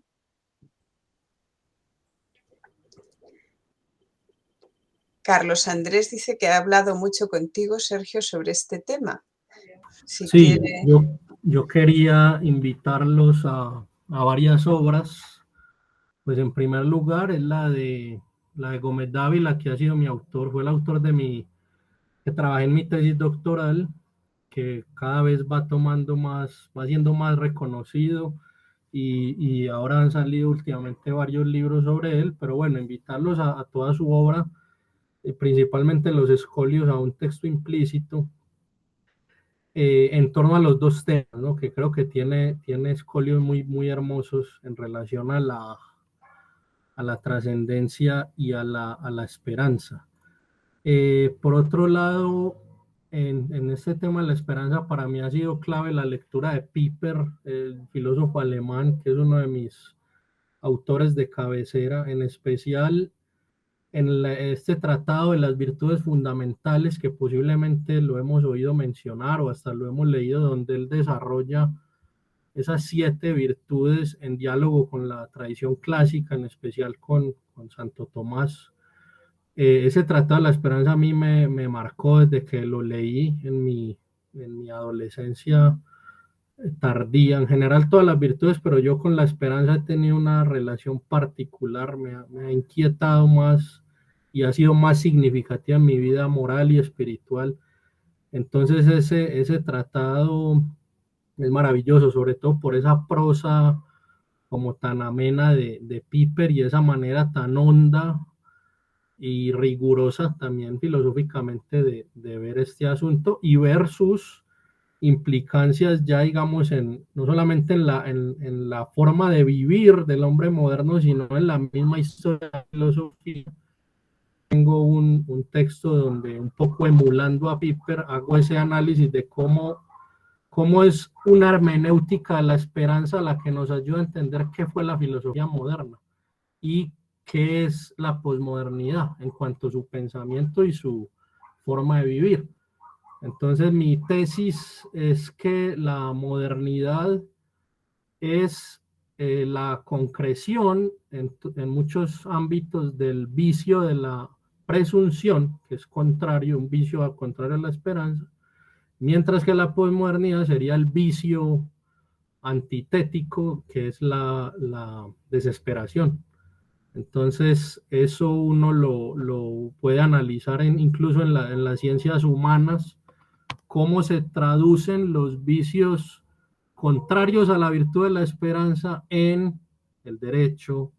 S3: Carlos Andrés dice que ha hablado mucho contigo, Sergio, sobre este tema. Si
S4: Sí,
S3: quiere.
S4: yo quería invitarlos a varias obras. Pues en primer lugar es la de Gómez Dávila, que ha sido mi autor, fue el autor que trabajé en mi tesis doctoral, que cada vez va tomando más, va siendo más reconocido y ahora han salido últimamente varios libros sobre él, pero bueno, invitarlos a toda su obra, principalmente los escolios, a un texto implícito en torno a los dos temas, ¿no? Que creo que tiene escolios muy, muy hermosos en relación a la trascendencia y a la esperanza. Por otro lado, en este tema de la esperanza, para mí ha sido clave la lectura de Piper, el filósofo alemán, que es uno de mis autores de cabecera, en especial en este tratado de las virtudes fundamentales, que posiblemente lo hemos oído mencionar o hasta lo hemos leído, donde él desarrolla esas 7 virtudes en diálogo con la tradición clásica, en especial con Santo Tomás. Ese tratado de la esperanza a mí me marcó desde que lo leí en mi adolescencia tardía. En general todas las virtudes, pero yo con la esperanza he tenido una relación particular, me ha inquietado más y ha sido más significativa en mi vida moral y espiritual. Entonces ese tratado es maravilloso, sobre todo por esa prosa como tan amena de Piper y esa manera tan honda y rigurosa también filosóficamente de ver este asunto y ver sus implicancias ya digamos no solamente en la forma de vivir del hombre moderno, sino en la misma historia de la filosofía. Tengo un texto donde, un poco emulando a Piper, hago ese análisis de cómo es una hermenéutica de la esperanza la que nos ayuda a entender qué fue la filosofía moderna y qué es la posmodernidad en cuanto a su pensamiento y su forma de vivir. Entonces mi tesis es que la modernidad es la concreción en muchos ámbitos del vicio de la presunción, que es contrario, un vicio al contrario a la esperanza, mientras que la posmodernidad sería el vicio antitético, que es la desesperación. Entonces, eso uno lo puede analizar incluso en las ciencias humanas, cómo se traducen los vicios contrarios a la virtud de la esperanza en el derecho,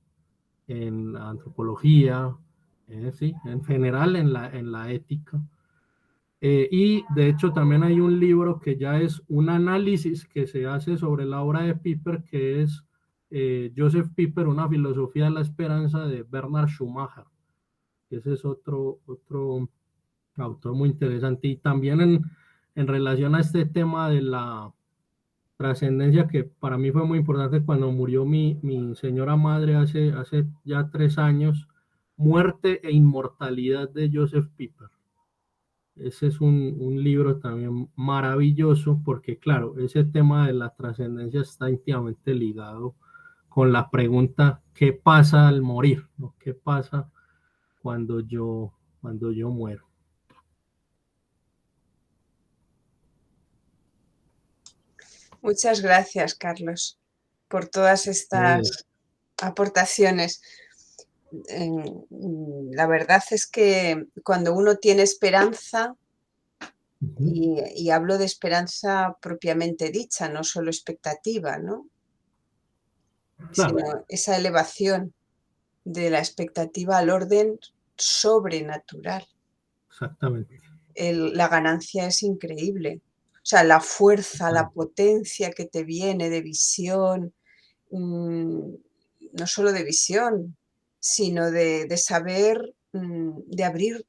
S4: en la antropología, sí, en general en la ética. Y de hecho también hay un libro que ya es un análisis que se hace sobre la obra de Piper, que es Joseph Piper, una filosofía de la esperanza, de Bernard Schumacher. Ese es otro autor muy interesante. Y también en relación a este tema de la trascendencia, que para mí fue muy importante cuando murió mi señora madre hace ya 3 años, Muerte e Inmortalidad, de Joseph Piper. Ese es un libro también maravilloso porque, claro, ese tema de la trascendencia está íntimamente ligado con la pregunta, ¿qué pasa al morir? ¿No? ¿Qué pasa cuando yo muero?
S3: Muchas gracias, Carlos, por todas estas aportaciones. La verdad es que cuando uno tiene esperanza, y hablo de esperanza propiamente dicha, no solo expectativa, ¿no?
S4: Claro.
S3: Sino esa elevación de la expectativa al orden sobrenatural.
S4: Exactamente.
S3: La ganancia es increíble. O sea, la fuerza, la potencia que te viene de visión, no solo de visión, sino de saber, de abrir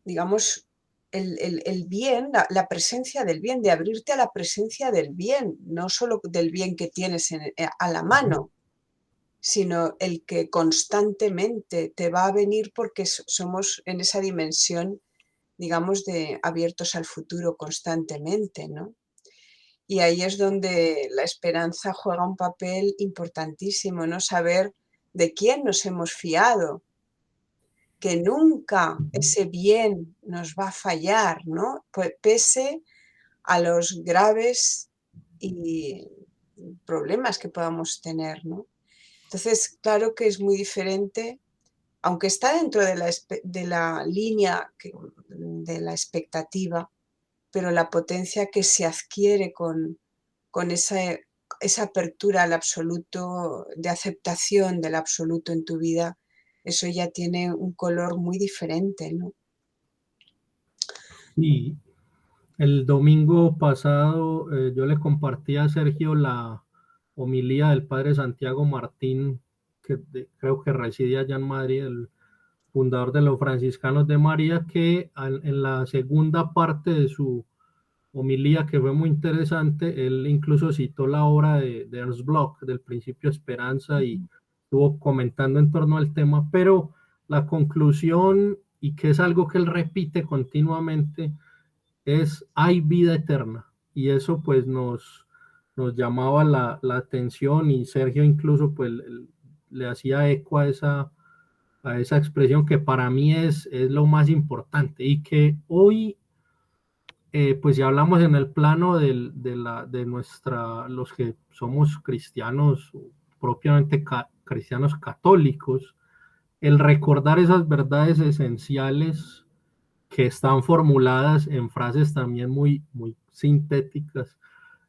S3: digamos, el bien, la presencia del bien, de abrirte a la presencia del bien, no solo del bien que tienes a la mano, sino el que constantemente te va a venir porque somos en esa dimensión, digamos, de abiertos al futuro constantemente, ¿no? Y ahí es donde la esperanza juega un papel importantísimo, ¿no? Saber de quién nos hemos fiado. que nunca ese bien nos va a fallar, ¿no? Pese a los graves problemas que podamos tener, ¿no? Entonces, claro que es muy diferente, aunque está dentro de la línea de la expectativa, pero la potencia que se adquiere con esa apertura al absoluto, de aceptación del absoluto en tu vida, eso ya tiene un color muy diferente, ¿no?
S4: Y el domingo pasado yo le compartí a Sergio la homilía del padre Santiago Martín, que creo que reside allá en Madrid, el fundador de los franciscanos de María, que en la segunda parte de su homilía, que fue muy interesante, él incluso citó la obra de Ernst Bloch, del Principio de Esperanza, y estuvo comentando en torno al tema, pero la conclusión, y que es algo que él repite continuamente, es hay vida eterna. Y eso pues nos llamaba la atención, y Sergio incluso pues le hacía eco a esa expresión que para mí es lo más importante, y que hoy pues ya hablamos en el plano de los que somos cristianos, propiamente cristianos católicos, el recordar esas verdades esenciales que están formuladas en frases también muy, muy sintéticas.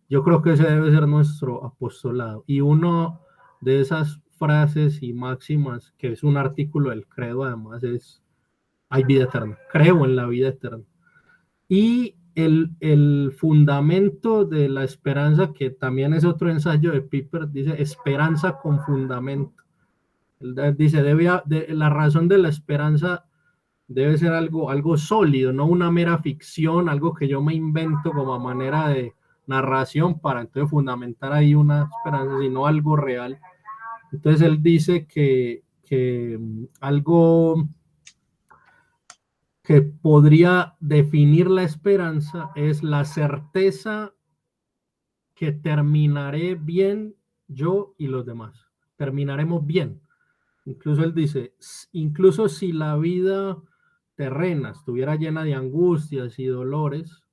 S4: Yo creo que ese debe ser nuestro apostolado. Y una de esas frases y máximas, que es un artículo del credo además, es: hay vida eterna, creo en la vida eterna. Y el fundamento de la esperanza, que también es otro ensayo de Piper, dice esperanza con fundamento. Él dice, la razón de la esperanza debe ser algo sólido, no una mera ficción, algo que yo me invento como a manera de narración para entonces fundamentar ahí una esperanza, sino algo real. Entonces él dice que algo que podría definir la esperanza es la certeza que terminaré bien yo y los demás. Terminaremos bien. Incluso él dice, incluso si la vida terrena estuviera llena de angustias y dolores,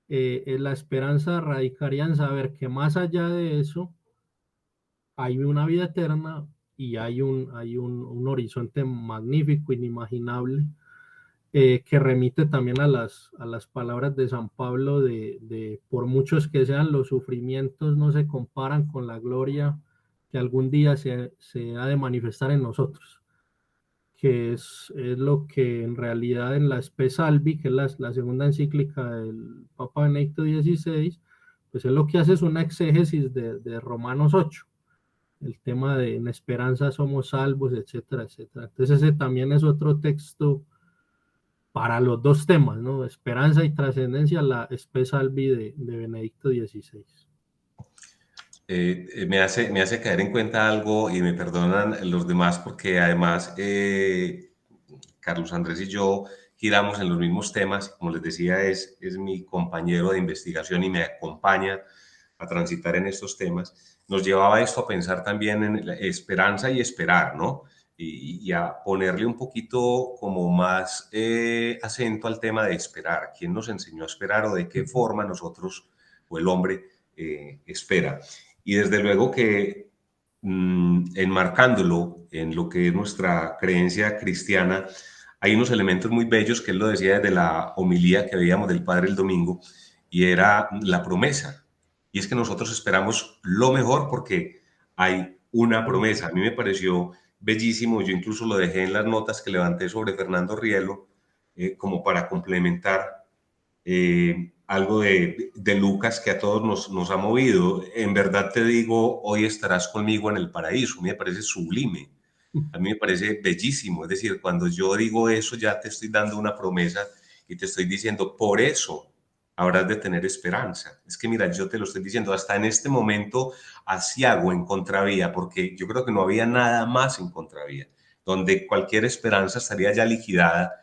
S4: la esperanza radicaría en saber que más allá de eso hay una vida eterna y hay un horizonte magnífico, inimaginable, que remite también a las palabras de San Pablo de por muchos que sean los sufrimientos, no se comparan con la gloria que algún día se ha de manifestar en nosotros, que es lo que en realidad en la Spe Salvi, que es la segunda encíclica del Papa Benedicto XVI, pues es lo que hace es una exégesis de Romanos 8, el tema de en esperanza somos salvos, etcétera, etcétera. Entonces ese también es otro texto para los dos temas, ¿no? Esperanza y trascendencia, la Spe Salvi de Benedicto XVI.
S2: Me hace caer en cuenta algo, y me perdonan los demás porque además Carlos Andrés y yo giramos en los mismos temas. Como les decía, es mi compañero de investigación y me acompaña a transitar en estos temas. Nos llevaba esto a pensar también en la esperanza y esperar, ¿no? Y a ponerle un poquito como más acento al tema de esperar. ¿Quién nos enseñó a esperar o de qué forma nosotros o el hombre espera? Y desde luego que enmarcándolo en lo que es nuestra creencia cristiana, hay unos elementos muy bellos que él lo decía desde la homilía que veíamos del Padre el domingo, y era la promesa. Y es que nosotros esperamos lo mejor porque hay una promesa. A mí me pareció bellísimo, yo incluso lo dejé en las notas que levanté sobre Fernando Rielo, como para complementar algo de Lucas que a todos nos ha movido. En verdad te digo, hoy estarás conmigo en el paraíso. A mí me parece sublime, a mí me parece bellísimo. Es decir, cuando yo digo eso, ya te estoy dando una promesa y te estoy diciendo, por eso habrás de tener esperanza. Es que mira, yo te lo estoy diciendo, hasta en este momento asiago en contravía, porque yo creo que no había nada más en contravía, donde cualquier esperanza estaría ya liquidada,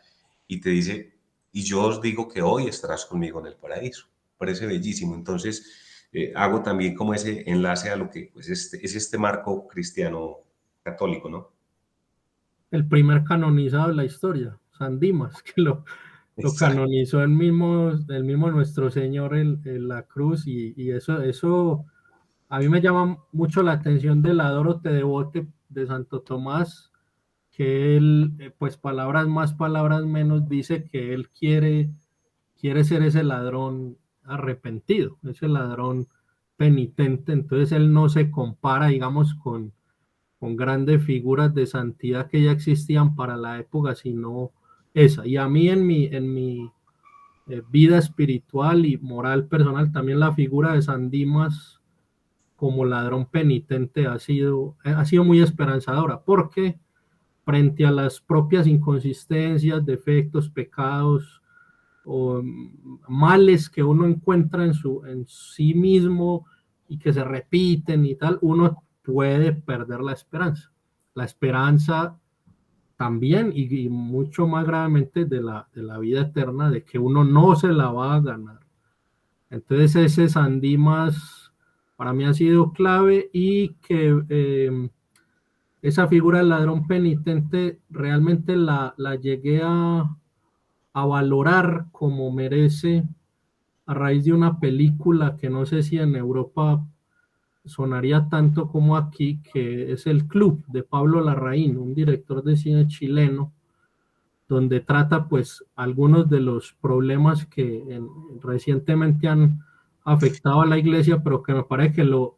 S2: y te dice, y yo os digo que hoy estarás conmigo en el paraíso. Parece bellísimo. Entonces, hago también como ese enlace a lo que pues, es este marco cristiano católico, ¿no?
S4: el primer canonizado de la historia, San Dimas, que lo
S2: Exacto.
S4: canonizó el mismo nuestro Señor en la cruz, y eso a mí me llama mucho la atención del Adoro te devote de Santo Tomás, que él, pues palabras más, palabras menos, dice que él quiere ser ese ladrón arrepentido, ese ladrón penitente. Entonces él no se compara, digamos, con grandes figuras de santidad que ya existían para la época, sino esa. Y a mí en mi vida espiritual y moral personal, también la figura de San Dimas como ladrón penitente ha sido muy esperanzadora, porque frente a las propias inconsistencias, defectos, pecados o males que uno encuentra en sí mismo y que se repiten y tal, uno puede perder la esperanza. La esperanza también y mucho más gravemente de la vida eterna, de que uno no se la va a ganar. Entonces ese San Dimas para mí ha sido clave, y que esa figura del ladrón penitente realmente la llegué a valorar como merece a raíz de una película que no sé si en Europa sonaría tanto como aquí, que es El Club, de Pablo Larraín, un director de cine chileno, donde trata pues algunos de los problemas que recientemente han afectado a la iglesia, pero que me parece que lo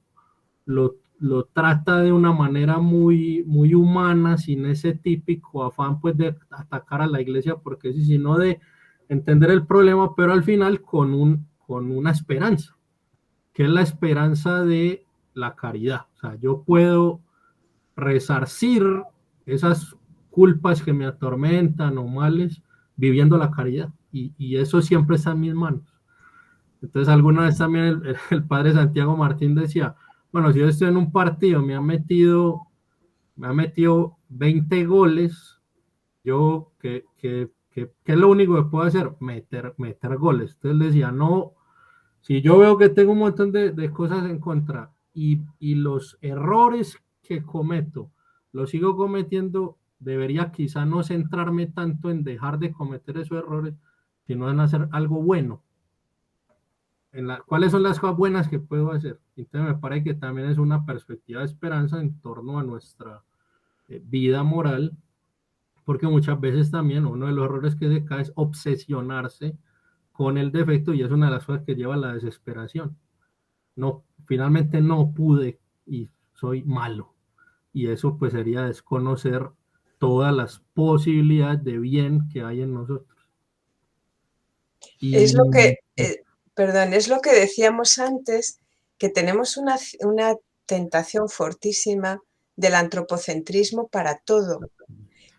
S4: trata de una manera muy, muy humana, sin ese típico afán pues de atacar a la iglesia, porque sí, sino de entender el problema, pero al final con una esperanza, que es la esperanza de la caridad. O sea, yo puedo resarcir esas culpas que me atormentan o males viviendo la caridad, y eso siempre está en mis manos. Entonces alguna vez también el padre Santiago Martín decía, bueno, si yo estoy en un partido, me ha metido 20 goles, yo, ¿qué es lo único que puedo hacer? Meter goles. Entonces decía, no, si yo veo que tengo un montón de cosas en contra, y los errores que cometo, los sigo cometiendo, debería quizá no centrarme tanto en dejar de cometer esos errores, sino en hacer algo bueno. ¿Cuáles son las cosas buenas que puedo hacer? Entonces me parece que también es una perspectiva de esperanza en torno a nuestra vida moral, porque muchas veces también uno de los errores que se cae es obsesionarse con el defecto, y es una de las cosas que lleva a la desesperación. No, finalmente no pude y soy malo. Y eso pues sería desconocer todas las posibilidades de bien que hay en nosotros.
S3: Es lo
S4: Y
S3: que, perdón, es lo que decíamos antes, que tenemos una tentación fortísima del antropocentrismo para todo.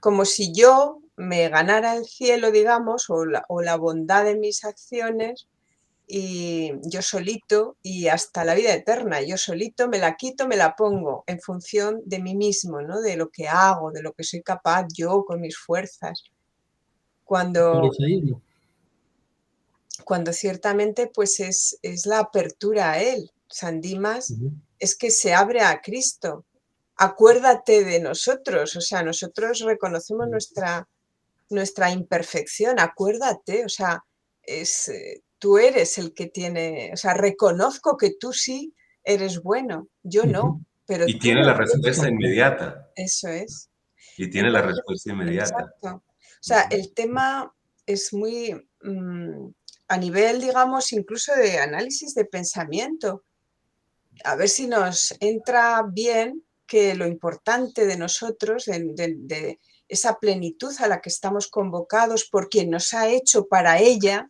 S3: Como si yo me ganara el cielo, digamos, o la bondad de mis acciones, y yo solito, y hasta la vida eterna, yo solito me la quito, me la pongo en función de mí mismo, ¿no? De lo que hago, de lo que soy capaz yo con mis fuerzas. Cuando,
S4: fariseísmo.
S3: cuando ciertamente pues es la apertura a Él. San Dimas
S4: Ujú.
S3: es que se abre a Cristo. Acuérdate de nosotros, o sea, nosotros reconocemos nuestra imperfección, acuérdate, o sea, tú eres el que tiene, o sea, reconozco que tú sí eres bueno, yo no, pero
S2: Y
S3: tú
S2: tiene
S3: lo
S2: la
S3: eres.
S2: respuesta inmediata.
S3: Eso es.
S2: Y tiene la
S3: Entonces,
S2: respuesta inmediata.
S3: exacto. O sea,
S2: Ujú.
S3: el tema es muy a nivel, digamos, incluso de análisis de pensamiento. A ver si nos entra bien que lo importante de nosotros, de esa plenitud a la que estamos convocados por quien nos ha hecho para ella,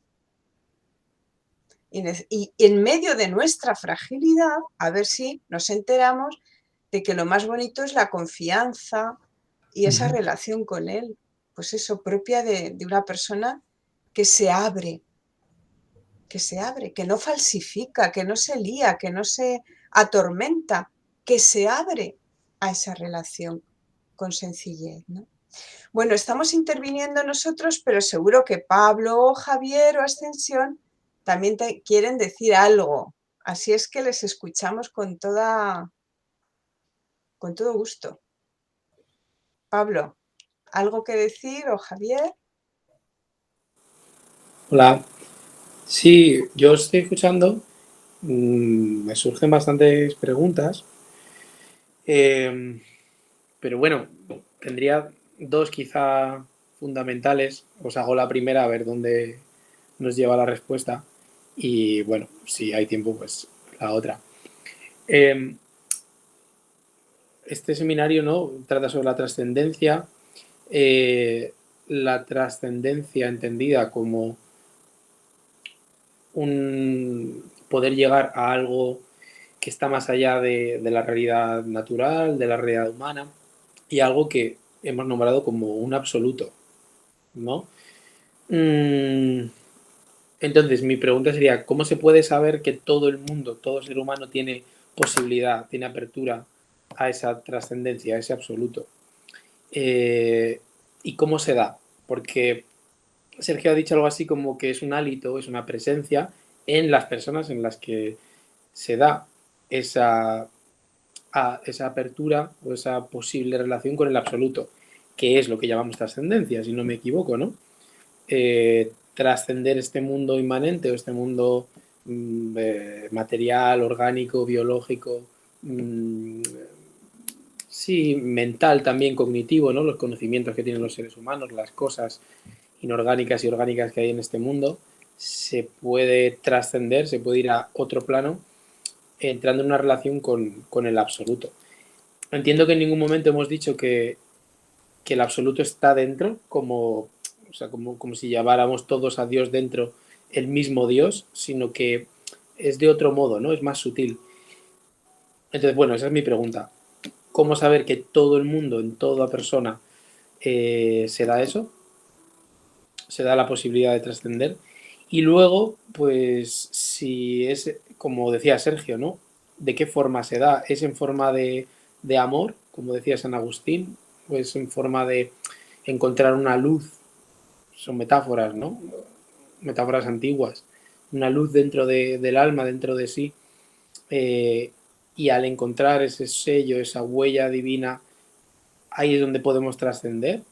S3: y en medio de nuestra fragilidad, a ver si nos enteramos de que lo más bonito es la confianza y esa
S4: Ujú.
S3: relación con Él, pues eso, propia de una persona que se abre, que no falsifica, que no se lía, que no se atormenta, que se abre a esa relación con sencillez, ¿no? Bueno, estamos interviniendo nosotros, pero seguro que Pablo o Javier o Ascensión también te quieren decir algo. Así es que les escuchamos con todo gusto. Pablo. ¿algo que decir o Javier?
S5: Hola. Sí, yo estoy escuchando. Me surgen bastantes preguntas. Pero bueno, tendría dos quizá fundamentales. Os hago la primera a ver dónde nos lleva la respuesta. Y bueno, si hay tiempo, pues la otra. Este seminario, ¿no?, trata sobre la trascendencia entendida como un poder llegar a algo que está más allá de la realidad natural, de la realidad humana, y algo que hemos nombrado como un absoluto, ¿no? Entonces, mi pregunta sería, ¿cómo se puede saber que todo el mundo, todo ser humano tiene posibilidad, tiene apertura a esa trascendencia, a ese absoluto? ¿Y cómo se da? Porque Sergio ha dicho algo así como que es un hálito, es una presencia en las personas en las que se da esa apertura o esa posible relación con el absoluto, que es lo que llamamos trascendencia, si no me equivoco, ¿no? Trascender este mundo inmanente o este mundo material, orgánico, biológico, sí, mental también, cognitivo, ¿no? Los conocimientos que tienen los seres humanos, las cosas inorgánicas y orgánicas que hay en este mundo, se puede trascender, se puede ir a otro plano entrando en una relación con el absoluto. Entiendo que en ningún momento hemos dicho que el absoluto está dentro, como si lleváramos todos a Dios dentro, el mismo Dios, sino que es de otro modo, ¿no? Es más sutil. Entonces, bueno, esa es mi pregunta. ¿Cómo saber que todo el mundo, en toda persona, se da eso? Se da la posibilidad de trascender. Y luego, pues, si es, como decía Sergio, ¿no? ¿De qué forma se da? ¿Es en forma de amor, como decía San Agustín? ¿O es en forma de encontrar una luz? Son metáforas, ¿no? Metáforas antiguas. Una luz dentro del alma, dentro de sí. Y al encontrar ese sello, esa huella divina, ahí es donde podemos trascender.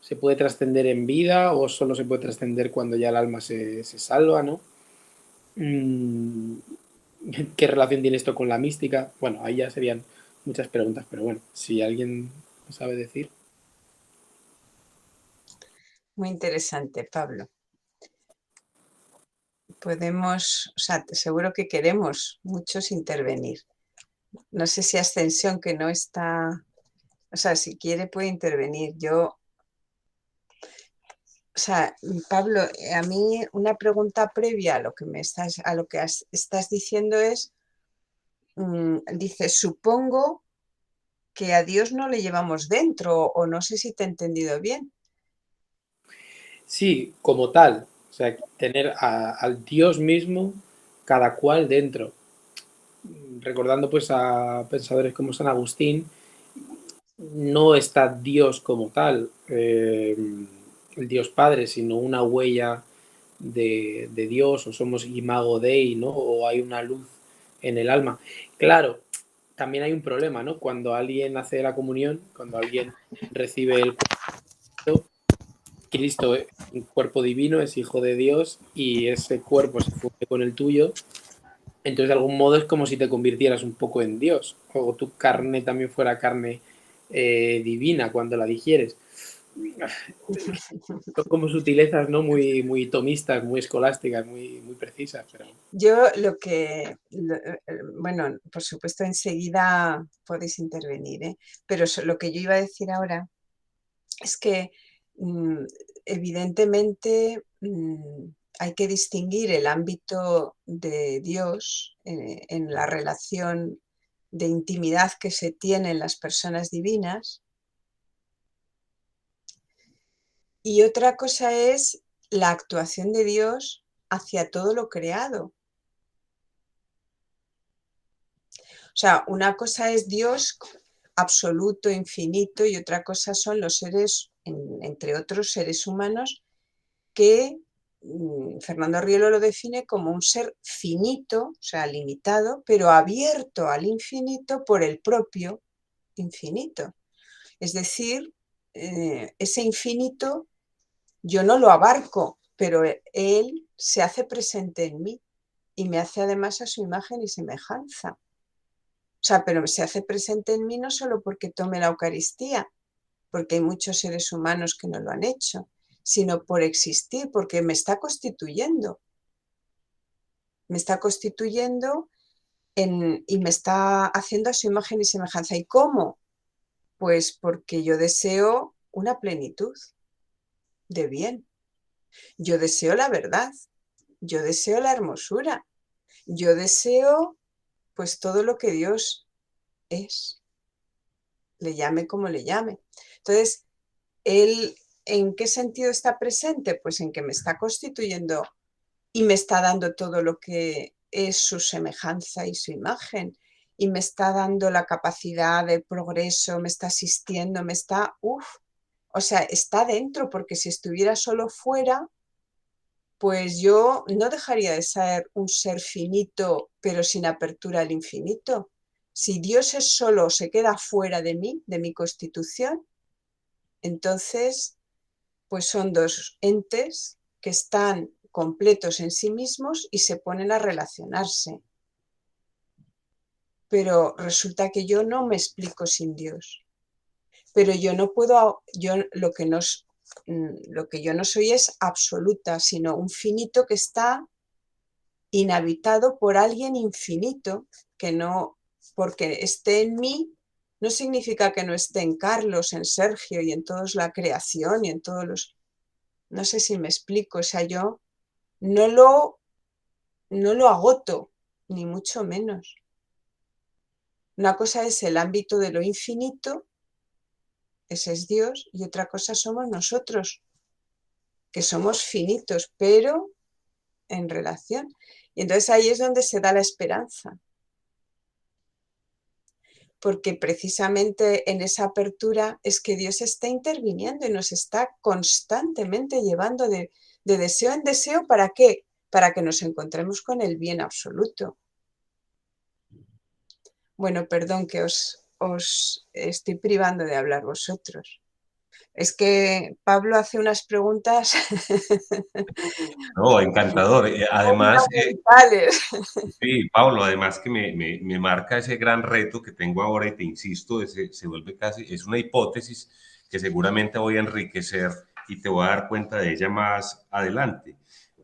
S5: ¿Se puede trascender en vida o solo se puede trascender cuando ya el alma se salva, ¿no? ¿Qué relación tiene esto con la mística? Bueno, ahí ya serían muchas preguntas, pero bueno, si alguien lo sabe decir.
S3: Muy interesante, Pablo. Podemos, o sea, seguro que queremos muchos intervenir. No sé si Ascensión, que no está, o sea, si quiere puede intervenir. Yo, o sea, Pablo, a mí una pregunta previa a lo que estás diciendo es, dice, supongo que a Dios no le llevamos dentro, o no sé si te he entendido bien.
S5: Sí, como tal, o sea, tener al Dios mismo cada cual dentro. Recordando pues a pensadores como San Agustín, no está Dios como tal, el Dios Padre, sino una huella de Dios, o somos imago Dei, ¿no? O hay una luz en el alma. Claro, también hay un problema, ¿no? Cuando alguien hace la comunión, cuando alguien recibe el Cristo, es un cuerpo divino, es hijo de Dios y ese cuerpo se funde con el tuyo, entonces de algún modo es como si te convirtieras un poco en Dios, o tu carne también fuera carne divina cuando la digieres. Son como sutilezas, ¿no? Muy, muy tomistas, muy escolásticas, muy, muy precisas. Pero...
S3: Yo bueno, por supuesto enseguida podéis intervenir, ¿eh? Pero lo que yo iba a decir ahora es que evidentemente hay que distinguir el ámbito de Dios en la relación de intimidad que se tiene en las personas divinas, y otra cosa es la actuación de Dios hacia todo lo creado. O sea, una cosa es Dios absoluto, infinito, y otra cosa son los seres, entre otros seres humanos, que Fernando Rielo lo define como un ser finito, o sea, limitado, pero abierto al infinito por el propio infinito. Es decir, ese infinito yo no lo abarco, pero Él se hace presente en mí y me hace además a su imagen y semejanza. O sea, pero se hace presente en mí no solo porque tome la Eucaristía, porque hay muchos seres humanos que no lo han hecho, sino por existir, porque me está constituyendo. Me está constituyendo y me está haciendo a su imagen y semejanza. ¿Y cómo? Pues porque yo deseo una plenitud de bien. Yo deseo la verdad. Yo deseo la hermosura. Yo deseo pues todo lo que Dios es, le llame como le llame. Entonces, Él, ¿en qué sentido está presente? Pues en que me está constituyendo y me está dando todo lo que es su semejanza y su imagen. Y me está dando la capacidad de progreso, me está asistiendo, me está, o sea, está dentro, porque si estuviera solo fuera, pues yo no dejaría de ser un ser finito, pero sin apertura al infinito. Si Dios es solo, se queda fuera de mí, de mi constitución, entonces, pues son dos entes que están completos en sí mismos y se ponen a relacionarse. Pero resulta que yo no me explico sin Dios. Pero yo no puedo, lo que yo no soy es absoluta, sino un finito que está inhabitado por alguien infinito, que no, porque esté en mí, no significa que no esté en Carlos, en Sergio y en toda la creación y en todos los... No sé si me explico, o sea, yo no lo agoto, ni mucho menos. Una cosa es el ámbito de lo infinito, ese es Dios, y otra cosa somos nosotros, que somos finitos, pero en relación. Y entonces ahí es donde se da la esperanza. Porque precisamente en esa apertura es que Dios está interviniendo y nos está constantemente llevando de deseo en deseo. ¿Para qué? Para que nos encontremos con el bien absoluto. Bueno, perdón que os estoy privando de hablar vosotros. Es que Pablo hace unas preguntas.
S2: No, encantador. Además, sí, Pablo, además que me marca ese gran reto que tengo ahora y te insisto, se vuelve casi, es una hipótesis que seguramente voy a enriquecer y te voy a dar cuenta de ella más adelante.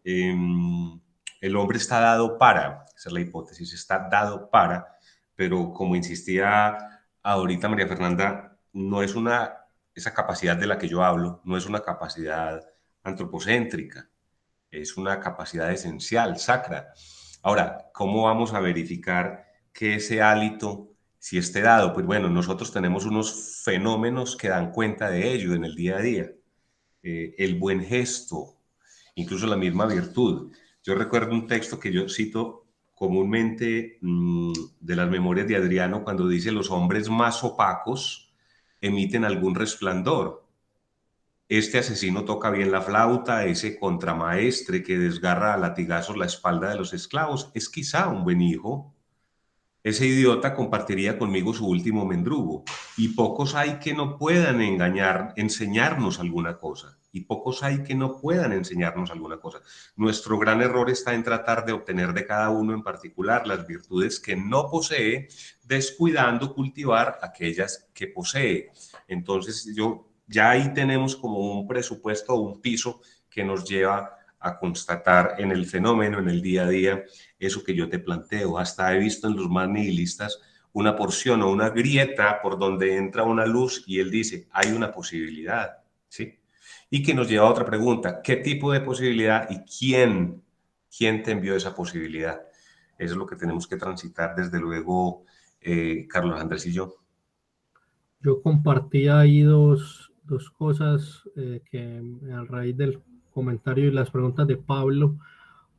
S2: El hombre está dado para, esa es la hipótesis, está dado para, pero como insistía ahorita María Fernanda, no es esa capacidad de la que yo hablo, no es una capacidad antropocéntrica, es una capacidad esencial, sacra. Ahora, ¿cómo vamos a verificar que ese hálito, si esté dado? Pues bueno, nosotros tenemos unos fenómenos que dan cuenta de ello en el día a día. El buen gesto, incluso la misma virtud. Yo recuerdo un texto que yo cito comúnmente de las memorias de Adriano cuando dice: los hombres más opacos emiten algún resplandor. Este asesino toca bien la flauta, ese contramaestre que desgarra a latigazos la espalda de los esclavos es quizá un buen hijo. Ese idiota compartiría conmigo su último mendrugo. Y pocos hay que no puedan enseñarnos alguna cosa. Y pocos hay que no puedan enseñarnos alguna cosa. Nuestro gran error está en tratar de obtener de cada uno en particular las virtudes que no posee, descuidando cultivar aquellas que posee. Entonces, ya ahí tenemos como un presupuesto o un piso que nos lleva a constatar en el fenómeno, en el día a día, eso que yo te planteo. Hasta he visto en los más nihilistas una porción o una grieta por donde entra una luz y él dice, hay una posibilidad, ¿sí? Y que nos lleva a otra pregunta, ¿qué tipo de posibilidad y quién te envió esa posibilidad? Eso es lo que tenemos que transitar, desde luego, Carlos Andrés y yo.
S4: Yo compartí ahí dos cosas que a raíz del comentario y las preguntas de Pablo.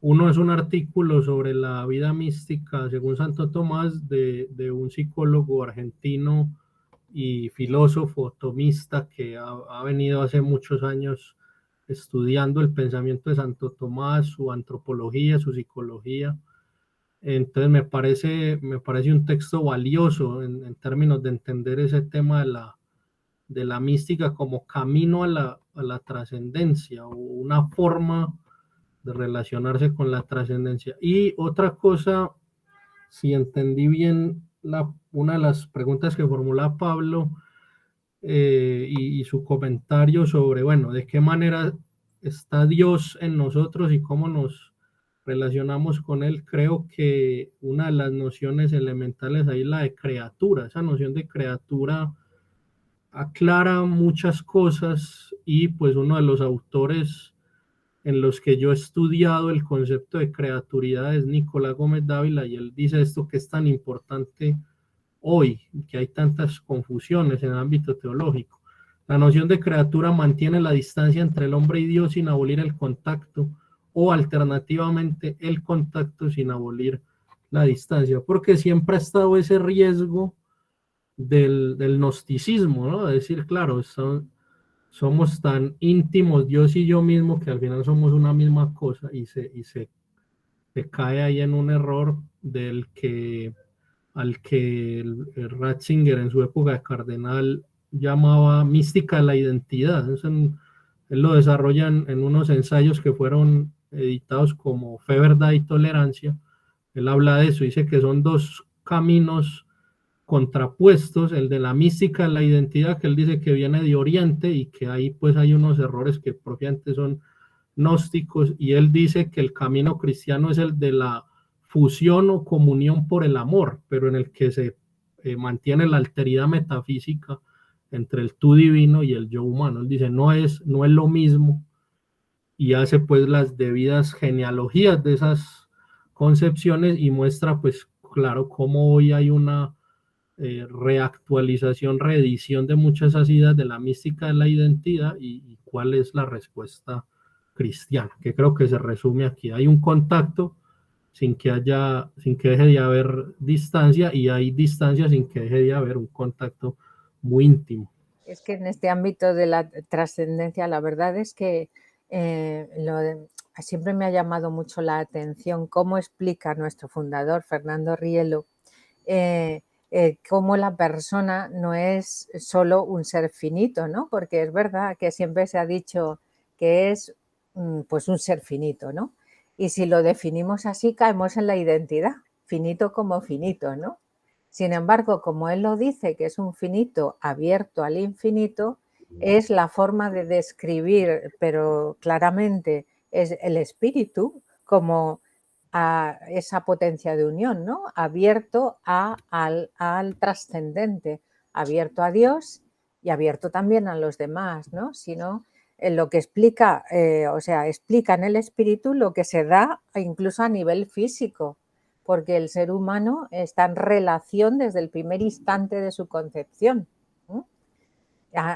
S4: Uno es un artículo sobre la vida mística según Santo Tomás de un psicólogo argentino y filósofo tomista que ha venido hace muchos años estudiando el pensamiento de Santo Tomás, su antropología, su psicología. Entonces me parece un texto valioso en términos de entender ese tema de la mística como camino a la trascendencia o una forma de relacionarse con la trascendencia. Y otra cosa, si entendí bien una de las preguntas que formula Pablo y su comentario sobre, bueno, de qué manera está Dios en nosotros y cómo nos relacionamos con Él, creo que una de las nociones elementales ahí es la de criatura. Esa noción de criatura aclara muchas cosas y pues uno de los autores en los que yo he estudiado el concepto de creaturidad es Nicolás Gómez Dávila, y él dice esto que es tan importante hoy, que hay tantas confusiones en el ámbito teológico. La noción de criatura mantiene la distancia entre el hombre y Dios sin abolir el contacto, o alternativamente el contacto sin abolir la distancia, porque siempre ha estado ese riesgo del gnosticismo, ¿no? Es decir, claro, somos tan íntimos Dios y yo mismo que al final somos una misma cosa, y se cae ahí en un error al que el Ratzinger en su época de cardenal llamaba mística de la identidad. Él lo desarrolla en unos ensayos que fueron editados como Fe, Verdad y Tolerancia. Él habla de eso, dice que son dos caminos contrapuestos, el de la mística, la identidad, que él dice que viene de Oriente y que ahí pues hay unos errores que propiamente son gnósticos, y él dice que el camino cristiano es el de la fusión o comunión por el amor, pero en el que se mantiene la alteridad metafísica entre el tú divino y el yo humano. Él dice, no es lo mismo, y hace pues las debidas genealogías de esas concepciones y muestra pues claro cómo hoy hay una reactualización, reedición de muchas de esas ideas de la mística de la identidad, y cuál es la respuesta cristiana, que creo que se resume aquí. Hay un contacto sin que deje de haber distancia, y hay distancia sin que deje de haber un contacto muy íntimo.
S6: Es que en este ámbito de la trascendencia, la verdad es que siempre me ha llamado mucho la atención cómo explica nuestro fundador, Fernando Rielo, cómo la persona no es solo un ser finito, ¿no? Porque es verdad que siempre se ha dicho que es pues un ser finito, ¿no? Y si lo definimos así, caemos en la identidad, finito como finito, ¿no? Sin embargo, como él lo dice, que es un finito abierto al infinito, es la forma de describir, pero claramente es el espíritu como a esa potencia de unión, ¿no? Abierto al trascendente, abierto a Dios y abierto también a los demás, ¿no? Sino en lo que explica, explica en el espíritu lo que se da incluso a nivel físico, porque el ser humano está en relación desde el primer instante de su concepción, ¿no?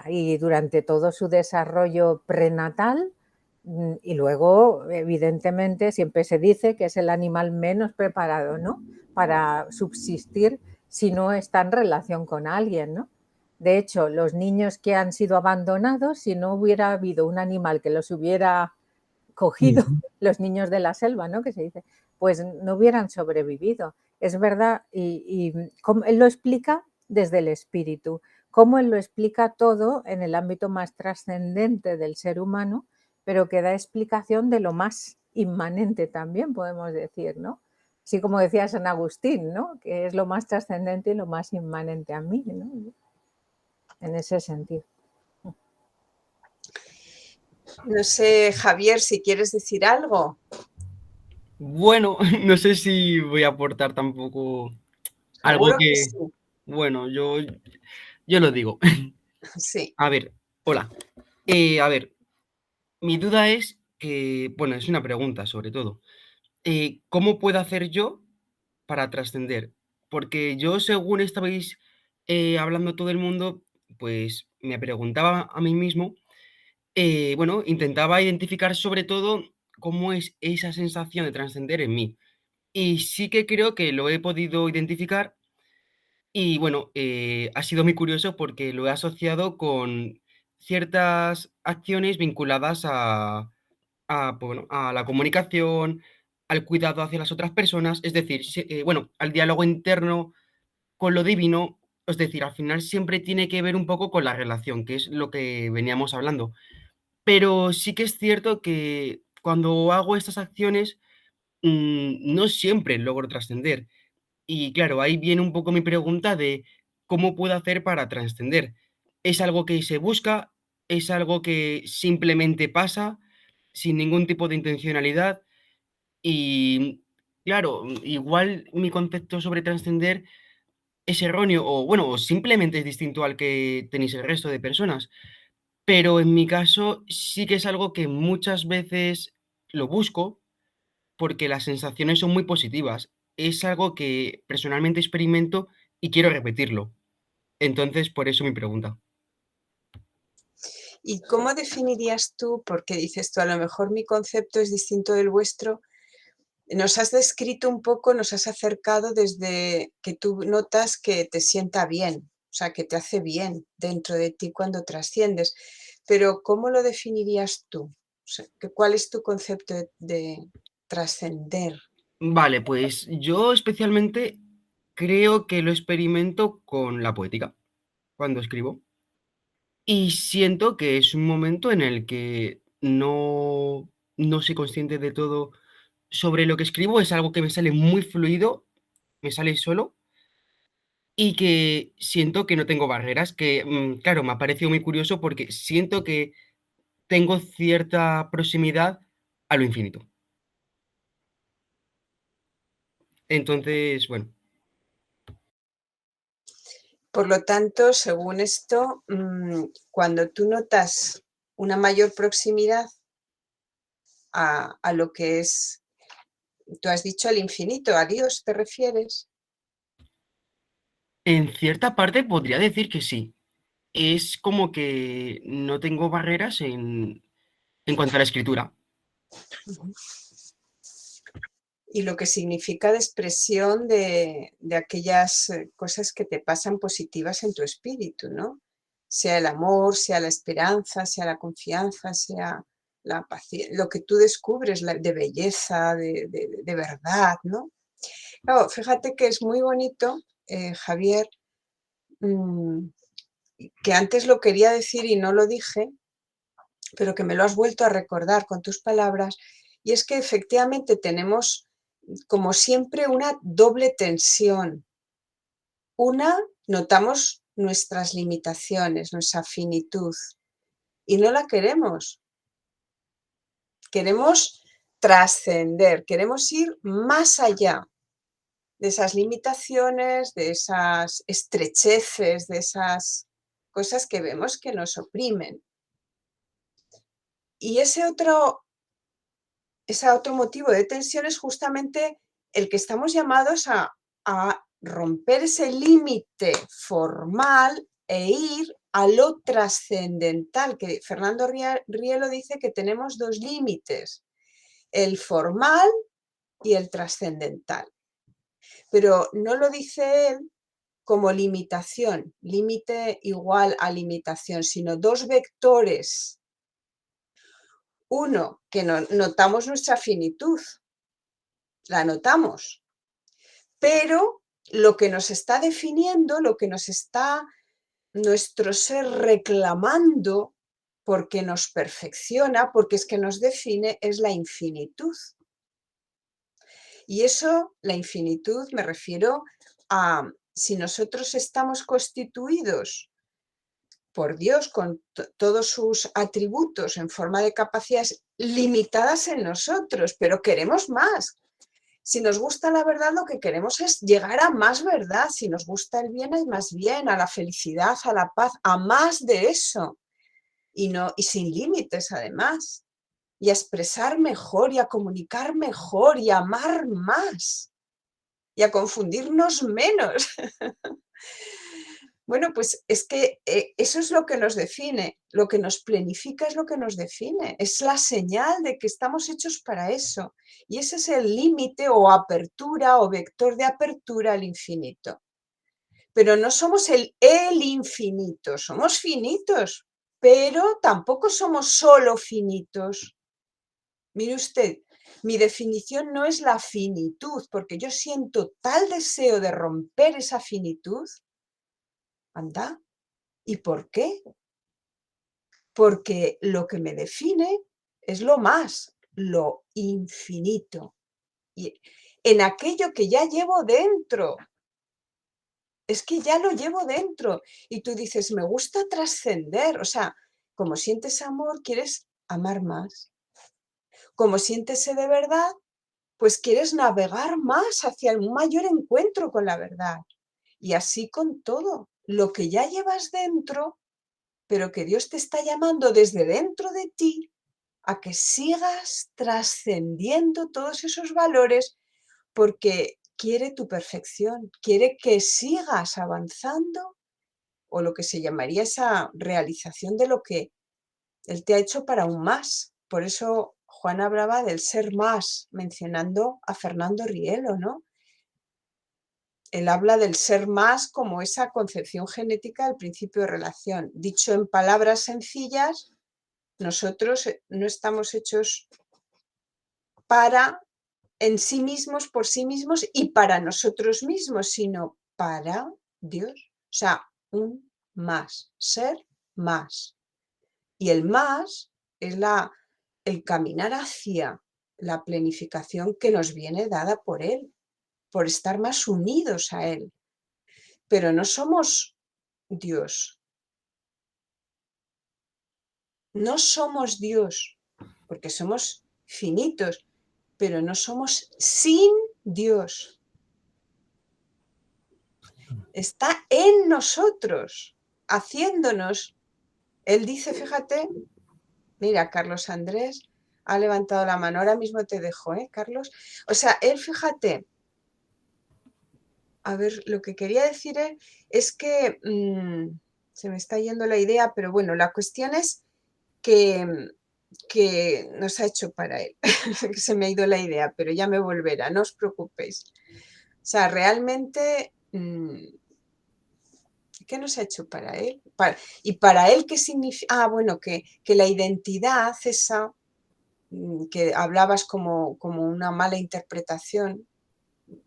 S6: Y durante todo su desarrollo prenatal, y luego, evidentemente, siempre se dice que es el animal menos preparado, ¿no?, para subsistir si no está en relación con alguien, ¿no? De hecho, los niños que han sido abandonados, si no hubiera habido un animal que los hubiera cogido, los niños de la selva, ¿no?, que se dice, pues no hubieran sobrevivido. Es verdad, y como él lo explica desde el espíritu, cómo él lo explica todo en el ámbito más trascendente del ser humano, pero que da explicación de lo más inmanente también, podemos decir, ¿no? Así como decía San Agustín, ¿no?, que es lo más trascendente y lo más inmanente a mí, ¿no? En ese sentido.
S3: No sé, Javier, si quieres decir algo.
S7: Bueno, no sé si voy a aportar tampoco algo
S3: Seguro
S7: que...
S3: que sí.
S7: Bueno, yo lo digo.
S3: Sí.
S7: A ver, hola. A ver, mi duda es que, bueno, es una pregunta sobre todo. ¿Cómo puedo hacer yo para trascender? Porque yo, según estabais hablando todo el mundo, pues me preguntaba a mí mismo, bueno, intentaba identificar sobre todo cómo es esa sensación de trascender en mí. Y sí que creo que lo he podido identificar y bueno, ha sido muy curioso porque lo he asociado con ciertas acciones vinculadas bueno, a la comunicación, al cuidado hacia las otras personas, es decir, bueno, al diálogo interno con lo divino, es decir, al final siempre tiene que ver un poco con la relación, que es lo que veníamos hablando. Pero sí que es cierto que cuando hago estas acciones, no siempre logro trascender. Y claro, ahí viene un poco mi pregunta de cómo puedo hacer para trascender. ¿Es algo que se busca? ¿Es algo que simplemente pasa sin ningún tipo de intencionalidad? Y claro, igual mi concepto sobre trascender es erróneo o bueno, o simplemente es distinto al que tenéis el resto de personas. Pero en mi caso sí que es algo que muchas veces lo busco porque las sensaciones son muy positivas. Es algo que personalmente experimento y quiero repetirlo. Entonces, por eso mi pregunta.
S3: ¿Y cómo definirías tú, porque dices tú, a lo mejor mi concepto es distinto del vuestro? Nos has descrito un poco, nos has acercado desde que tú notas que te sienta bien, o sea, que te hace bien dentro de ti cuando trasciendes. Pero ¿cómo lo definirías tú? O sea, ¿cuál es tu concepto de trascender?
S7: Vale, pues yo especialmente creo que lo experimento con la poética, cuando escribo. Y siento que es un momento en el que no soy consciente de todo sobre lo que escribo, es algo que me sale muy fluido, me sale solo y que siento que no tengo barreras, que, claro, me ha parecido muy curioso porque siento que tengo cierta proximidad a lo infinito. Entonces, bueno,
S3: Por lo tanto, según esto, cuando tú notas una mayor proximidad a lo que es, tú has dicho al infinito, ¿a Dios te refieres?
S7: en cierta parte podría decir que sí. Es como que no tengo barreras en cuanto a la escritura.
S3: Ujú. Y lo que significa de expresión de aquellas cosas que te pasan positivas en tu espíritu, ¿no? Sea el amor, sea la esperanza, sea la confianza, sea la paciencia, lo que tú descubres de belleza, de verdad, ¿no? Claro, fíjate que es muy bonito, Javier, mm, que antes lo quería decir y no lo dije, pero que me lo has vuelto a recordar con tus palabras, y es que efectivamente tenemos, como siempre, una doble tensión. Una, notamos nuestras limitaciones, nuestra finitud, y no la queremos. Queremos trascender, queremos ir más allá de esas limitaciones, de esas estrecheces, de esas cosas que vemos que nos oprimen. Y ese otro motivo de tensión es justamente el que estamos llamados a romper ese límite formal e ir a lo trascendental, que Fernando Rielo dice que tenemos dos límites, el formal y el trascendental. Pero no lo dice él como limitación, límite igual a limitación, sino dos vectores. Uno, que notamos nuestra finitud, la notamos, pero lo que nos está definiendo, lo que nos está nuestro ser reclamando, porque nos perfecciona, porque es que nos define, es la infinitud. Y eso, la infinitud, me refiero a si nosotros estamos constituidos por Dios con todos sus atributos en forma de capacidades limitadas en nosotros, pero queremos más. Si nos gusta la verdad, lo que queremos es llegar a más verdad. Si nos gusta el bien, hay más bien, a la felicidad, a la paz, a más de eso. Y sin límites, además. Y a expresar mejor, y a comunicar mejor, y a amar más. Y a confundirnos menos. Bueno, pues es que eso es lo que nos define, lo que nos plenifica es lo que nos define, es la señal de que estamos hechos para eso. Y ese es el límite o apertura o vector de apertura al infinito. Pero no somos el infinito, somos finitos, pero tampoco somos solo finitos. Mire usted, mi definición no es la finitud, porque yo siento tal deseo de romper esa finitud Anda, ¿y por qué? Porque lo que me define es lo más, lo infinito. Y en aquello que ya llevo dentro. Es que ya lo llevo dentro. Y tú dices, me gusta trascender. O sea, como sientes amor, quieres amar más. Como sientes sed de verdad, pues quieres navegar más hacia un mayor encuentro con la verdad. Y así con todo, lo que ya llevas dentro, pero que Dios te está llamando desde dentro de ti a que sigas trascendiendo todos esos valores porque quiere tu perfección, quiere que sigas avanzando o lo que se llamaría esa realización de lo que Él te ha hecho para un más. Por eso Juan hablaba del ser más, mencionando a Fernando Rielo, ¿no? Él habla del ser más como esa concepción genética del principio de relación. Dicho en palabras sencillas, nosotros no estamos hechos para en sí mismos, por sí mismos y para nosotros mismos, sino para Dios. O sea, un más, ser más. Y el más es el caminar hacia la plenificación que nos viene dada por Él, por estar más unidos a Él. Pero no somos Dios. No somos Dios, porque somos finitos, pero no somos sin Dios. Está en nosotros, haciéndonos. Él dice, fíjate, mira, Carlos Andrés ha levantado la mano, ahora mismo te dejo, Carlos? O sea, él, fíjate, a ver, lo que quería decir es que se me está yendo la idea, pero bueno, la cuestión es que nos ha hecho para él. Se me ha ido la idea, pero ya me volverá, no os preocupéis. O sea, realmente, ¿qué nos ha hecho para él? ¿Y para él qué significa? Ah, bueno, que la identidad esa, que hablabas como una mala interpretación,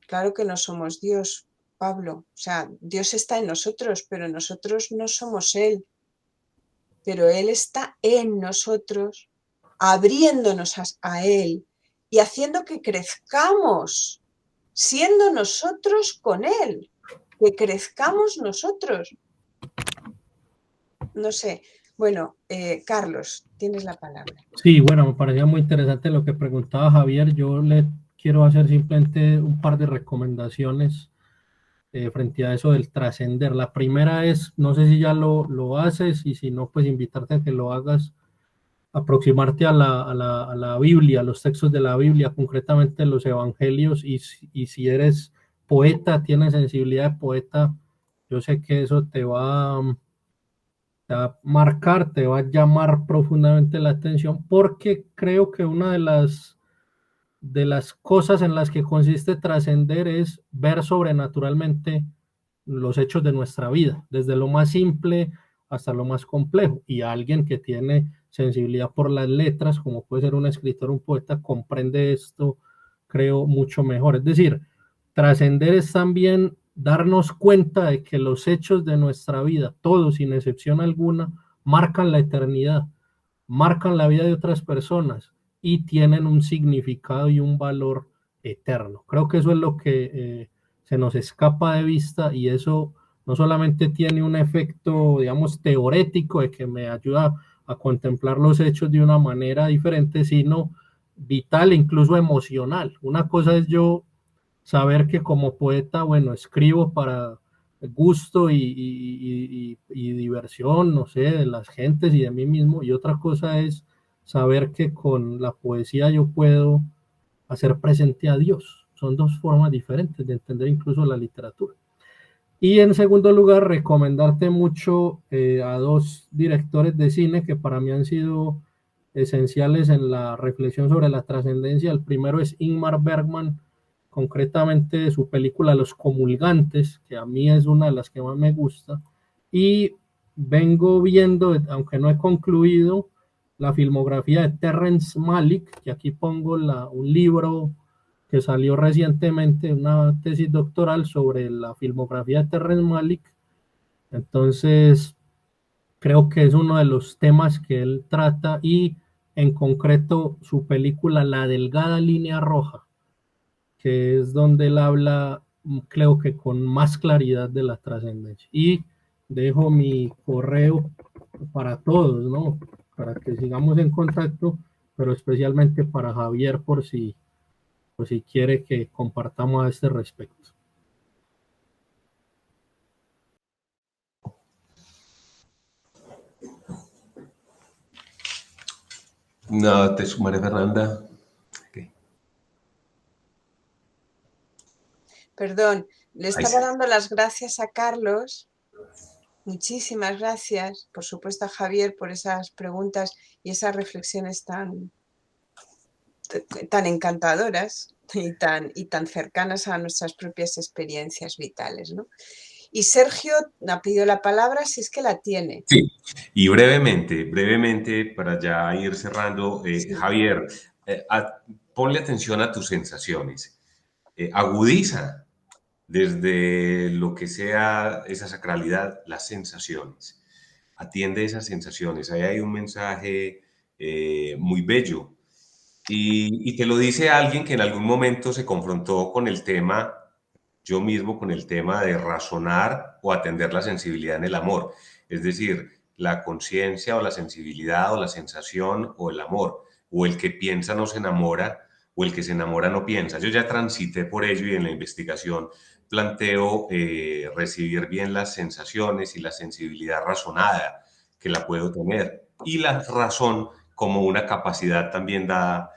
S3: claro que no somos Dios, Pablo. O sea, Dios está en nosotros, pero nosotros no somos Él. Pero Él está en nosotros, abriéndonos a Él y haciendo que crezcamos, siendo nosotros con Él, que crezcamos nosotros. No sé. Bueno, Carlos, tienes la palabra.
S4: Sí, bueno, me parecía muy interesante lo que preguntaba Javier. Yo le quiero hacer simplemente un par de recomendaciones frente a eso del trascender. La primera es, no sé si ya lo haces y si no, pues invitarte a que lo hagas, aproximarte a la Biblia, a los textos de la Biblia, concretamente los evangelios, y si eres poeta, tienes sensibilidad de poeta, yo sé que eso te va a marcar, te va a llamar profundamente la atención, porque creo que una de las cosas en las que consiste trascender es ver sobrenaturalmente los hechos de nuestra vida, desde lo más simple hasta lo más complejo. Y alguien que tiene sensibilidad por las letras, como puede ser un escritor, un poeta, comprende esto, creo, mucho mejor. Es decir, trascender es también darnos cuenta de que los hechos de nuestra vida, todos sin excepción alguna, marcan la eternidad, marcan la vida de otras personas y tienen un significado y un valor eterno. Creo que eso es lo que se nos escapa de vista, y eso no solamente tiene un efecto, digamos, teorético de que me ayuda a contemplar los hechos de una manera diferente, sino vital e incluso emocional. Una cosa es yo saber que como poeta, bueno, escribo para gusto y diversión, no sé, de las gentes y de mí mismo, y otra cosa es saber que con la poesía yo puedo hacer presente a Dios. Son dos formas diferentes de entender incluso la literatura. Y en segundo lugar, recomendarte mucho a dos directores de cine que para mí han sido esenciales en la reflexión sobre la trascendencia. El primero es Ingmar Bergman, concretamente su película Los Comulgantes, que a mí es una de las que más me gusta, y vengo viendo, aunque no he concluido, la filmografía de Terrence Malick, que aquí pongo un libro que salió recientemente, una tesis doctoral sobre la filmografía de Terrence Malick, Entonces, creo que es uno de los temas que él trata y en concreto su película La delgada línea roja, que es donde él habla, creo que con más claridad de la trascendencia. Y dejo mi correo para todos, ¿no? Para que sigamos en contacto, pero especialmente para Javier por si quiere que compartamos a este respecto.
S2: No, te sumaré, Fernanda. Okay.
S3: Perdón, le
S2: Ahí
S3: estaba
S2: sí.
S3: dando las gracias a Carlos. Muchísimas gracias, por supuesto, a Javier por esas preguntas y esas reflexiones tan encantadoras y tan cercanas a nuestras propias experiencias vitales, ¿no? Y Sergio ha pedido la palabra si es que la tiene.
S2: Sí, y brevemente, para ya ir cerrando,
S3: Sí.
S2: Javier, ponle atención a tus sensaciones, agudiza desde lo que sea esa sacralidad, las sensaciones, atiende esas sensaciones, ahí hay un mensaje muy bello y te lo dice alguien que en algún momento se confrontó con el tema, yo mismo con el tema de razonar o atender la sensibilidad en el amor. Es decir, la conciencia o la sensibilidad o la sensación o el amor. O el que piensa no se enamora o el que se enamora no piensa. Yo ya transité por ello y en la investigación planteo recibir bien las sensaciones y la sensibilidad razonada que la puedo tener. Y la razón como una capacidad también dada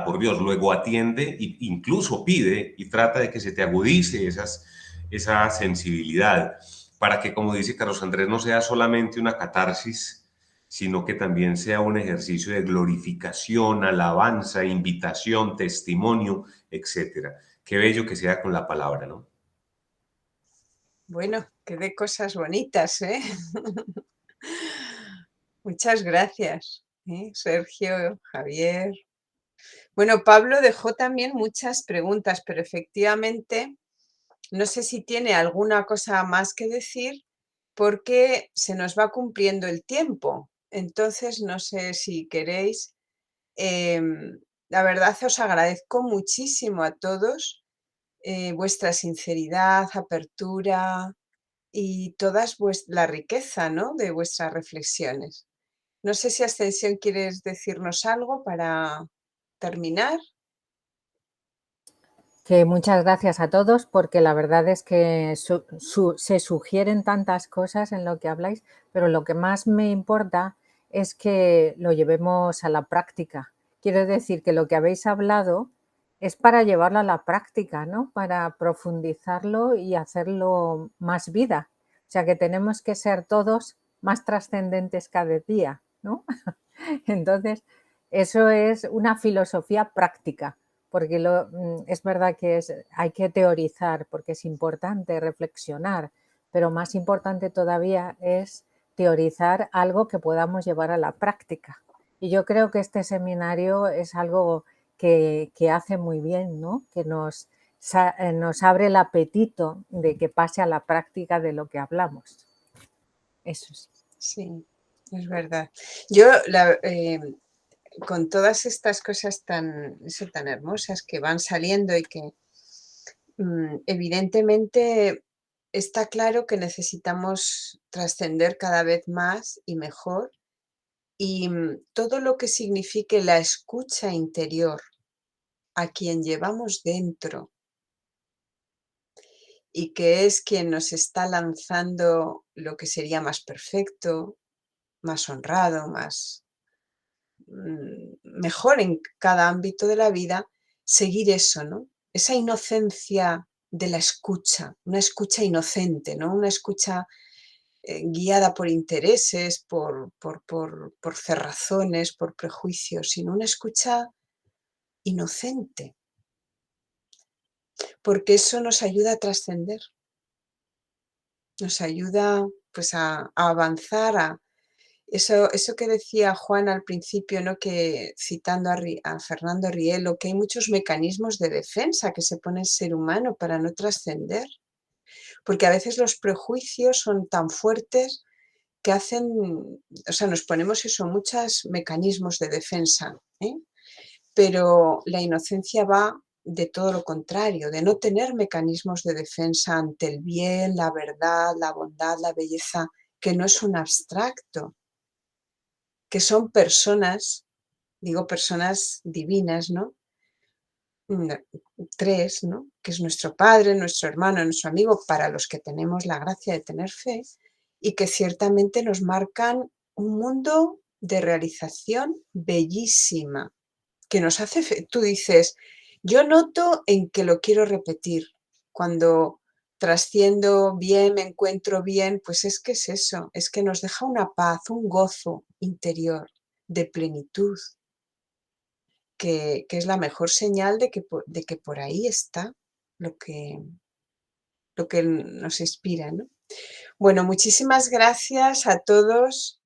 S2: por Dios. Luego atiende e incluso pide y trata de que se te agudice esa sensibilidad para que, como dice Carlos Andrés, no sea solamente una catarsis, sino que también sea un ejercicio de glorificación, alabanza, invitación, testimonio, etcétera. Qué bello que sea con la palabra, ¿no?
S3: Bueno, que dé cosas bonitas, ¿eh? Muchas gracias, Sergio, Javier. Bueno, Pablo dejó también muchas preguntas, pero efectivamente no sé si tiene alguna cosa más que decir porque se nos va cumpliendo el tiempo. Entonces, no sé si queréis. La verdad os agradezco muchísimo a todos vuestra sinceridad, apertura y toda la riqueza, ¿no?, de vuestras reflexiones. No sé si Ascensión quieres decirnos algo para terminar.
S6: Que muchas gracias a todos porque la verdad es que se sugieren tantas cosas en lo que habláis, pero lo que más me importa es que lo llevemos a la práctica. Quiero decir que lo que habéis hablado es para llevarlo a la práctica, ¿no? Para profundizarlo y hacerlo más vida. O sea que tenemos que ser todos más trascendentes cada día, ¿no? Entonces, eso es una filosofía práctica, porque es verdad que hay que teorizar, porque es importante reflexionar, pero más importante todavía es teorizar algo que podamos llevar a la práctica. Y yo creo que este seminario es algo que hace muy bien, ¿no? Que nos abre el apetito de que pase a la práctica de lo que hablamos. Eso sí.
S3: Sí, es verdad. Yo, con todas estas cosas tan hermosas que van saliendo y que evidentemente está claro que necesitamos trascender cada vez más y mejor, y todo lo que signifique la escucha interior a quien llevamos dentro y que es quien nos está lanzando lo que sería más perfecto, más honrado, más mejor en cada ámbito de la vida, seguir eso, ¿no? Esa inocencia de la escucha, una escucha inocente, ¿no? Una escucha guiada por intereses, por cerrazones, por prejuicios, sino una escucha inocente, porque eso nos ayuda a trascender, nos ayuda pues a avanzar, eso que decía Juan al principio, ¿no?, que citando a Fernando Rielo, que hay muchos mecanismos de defensa que se pone el ser humano para no trascender. Porque a veces los prejuicios son tan fuertes que hacen, o sea, nos ponemos eso, muchos mecanismos de defensa, ¿eh? Pero la inocencia va de todo lo contrario, de no tener mecanismos de defensa ante el bien, la verdad, la bondad, la belleza, que no es un abstracto, que son personas, digo personas divinas, ¿no? Tres, ¿no? Que es nuestro padre, nuestro hermano, nuestro amigo, para los que tenemos la gracia de tener fe, y que ciertamente nos marcan un mundo de realización bellísima, que nos hace, tú dices, yo noto en que lo quiero repetir, cuando trasciendo bien, me encuentro bien, pues es que es eso, es que nos deja una paz, un gozo interior de plenitud, que es la mejor señal de que por ahí está lo que, lo que nos inspira, ¿no? Bueno, muchísimas gracias a todos.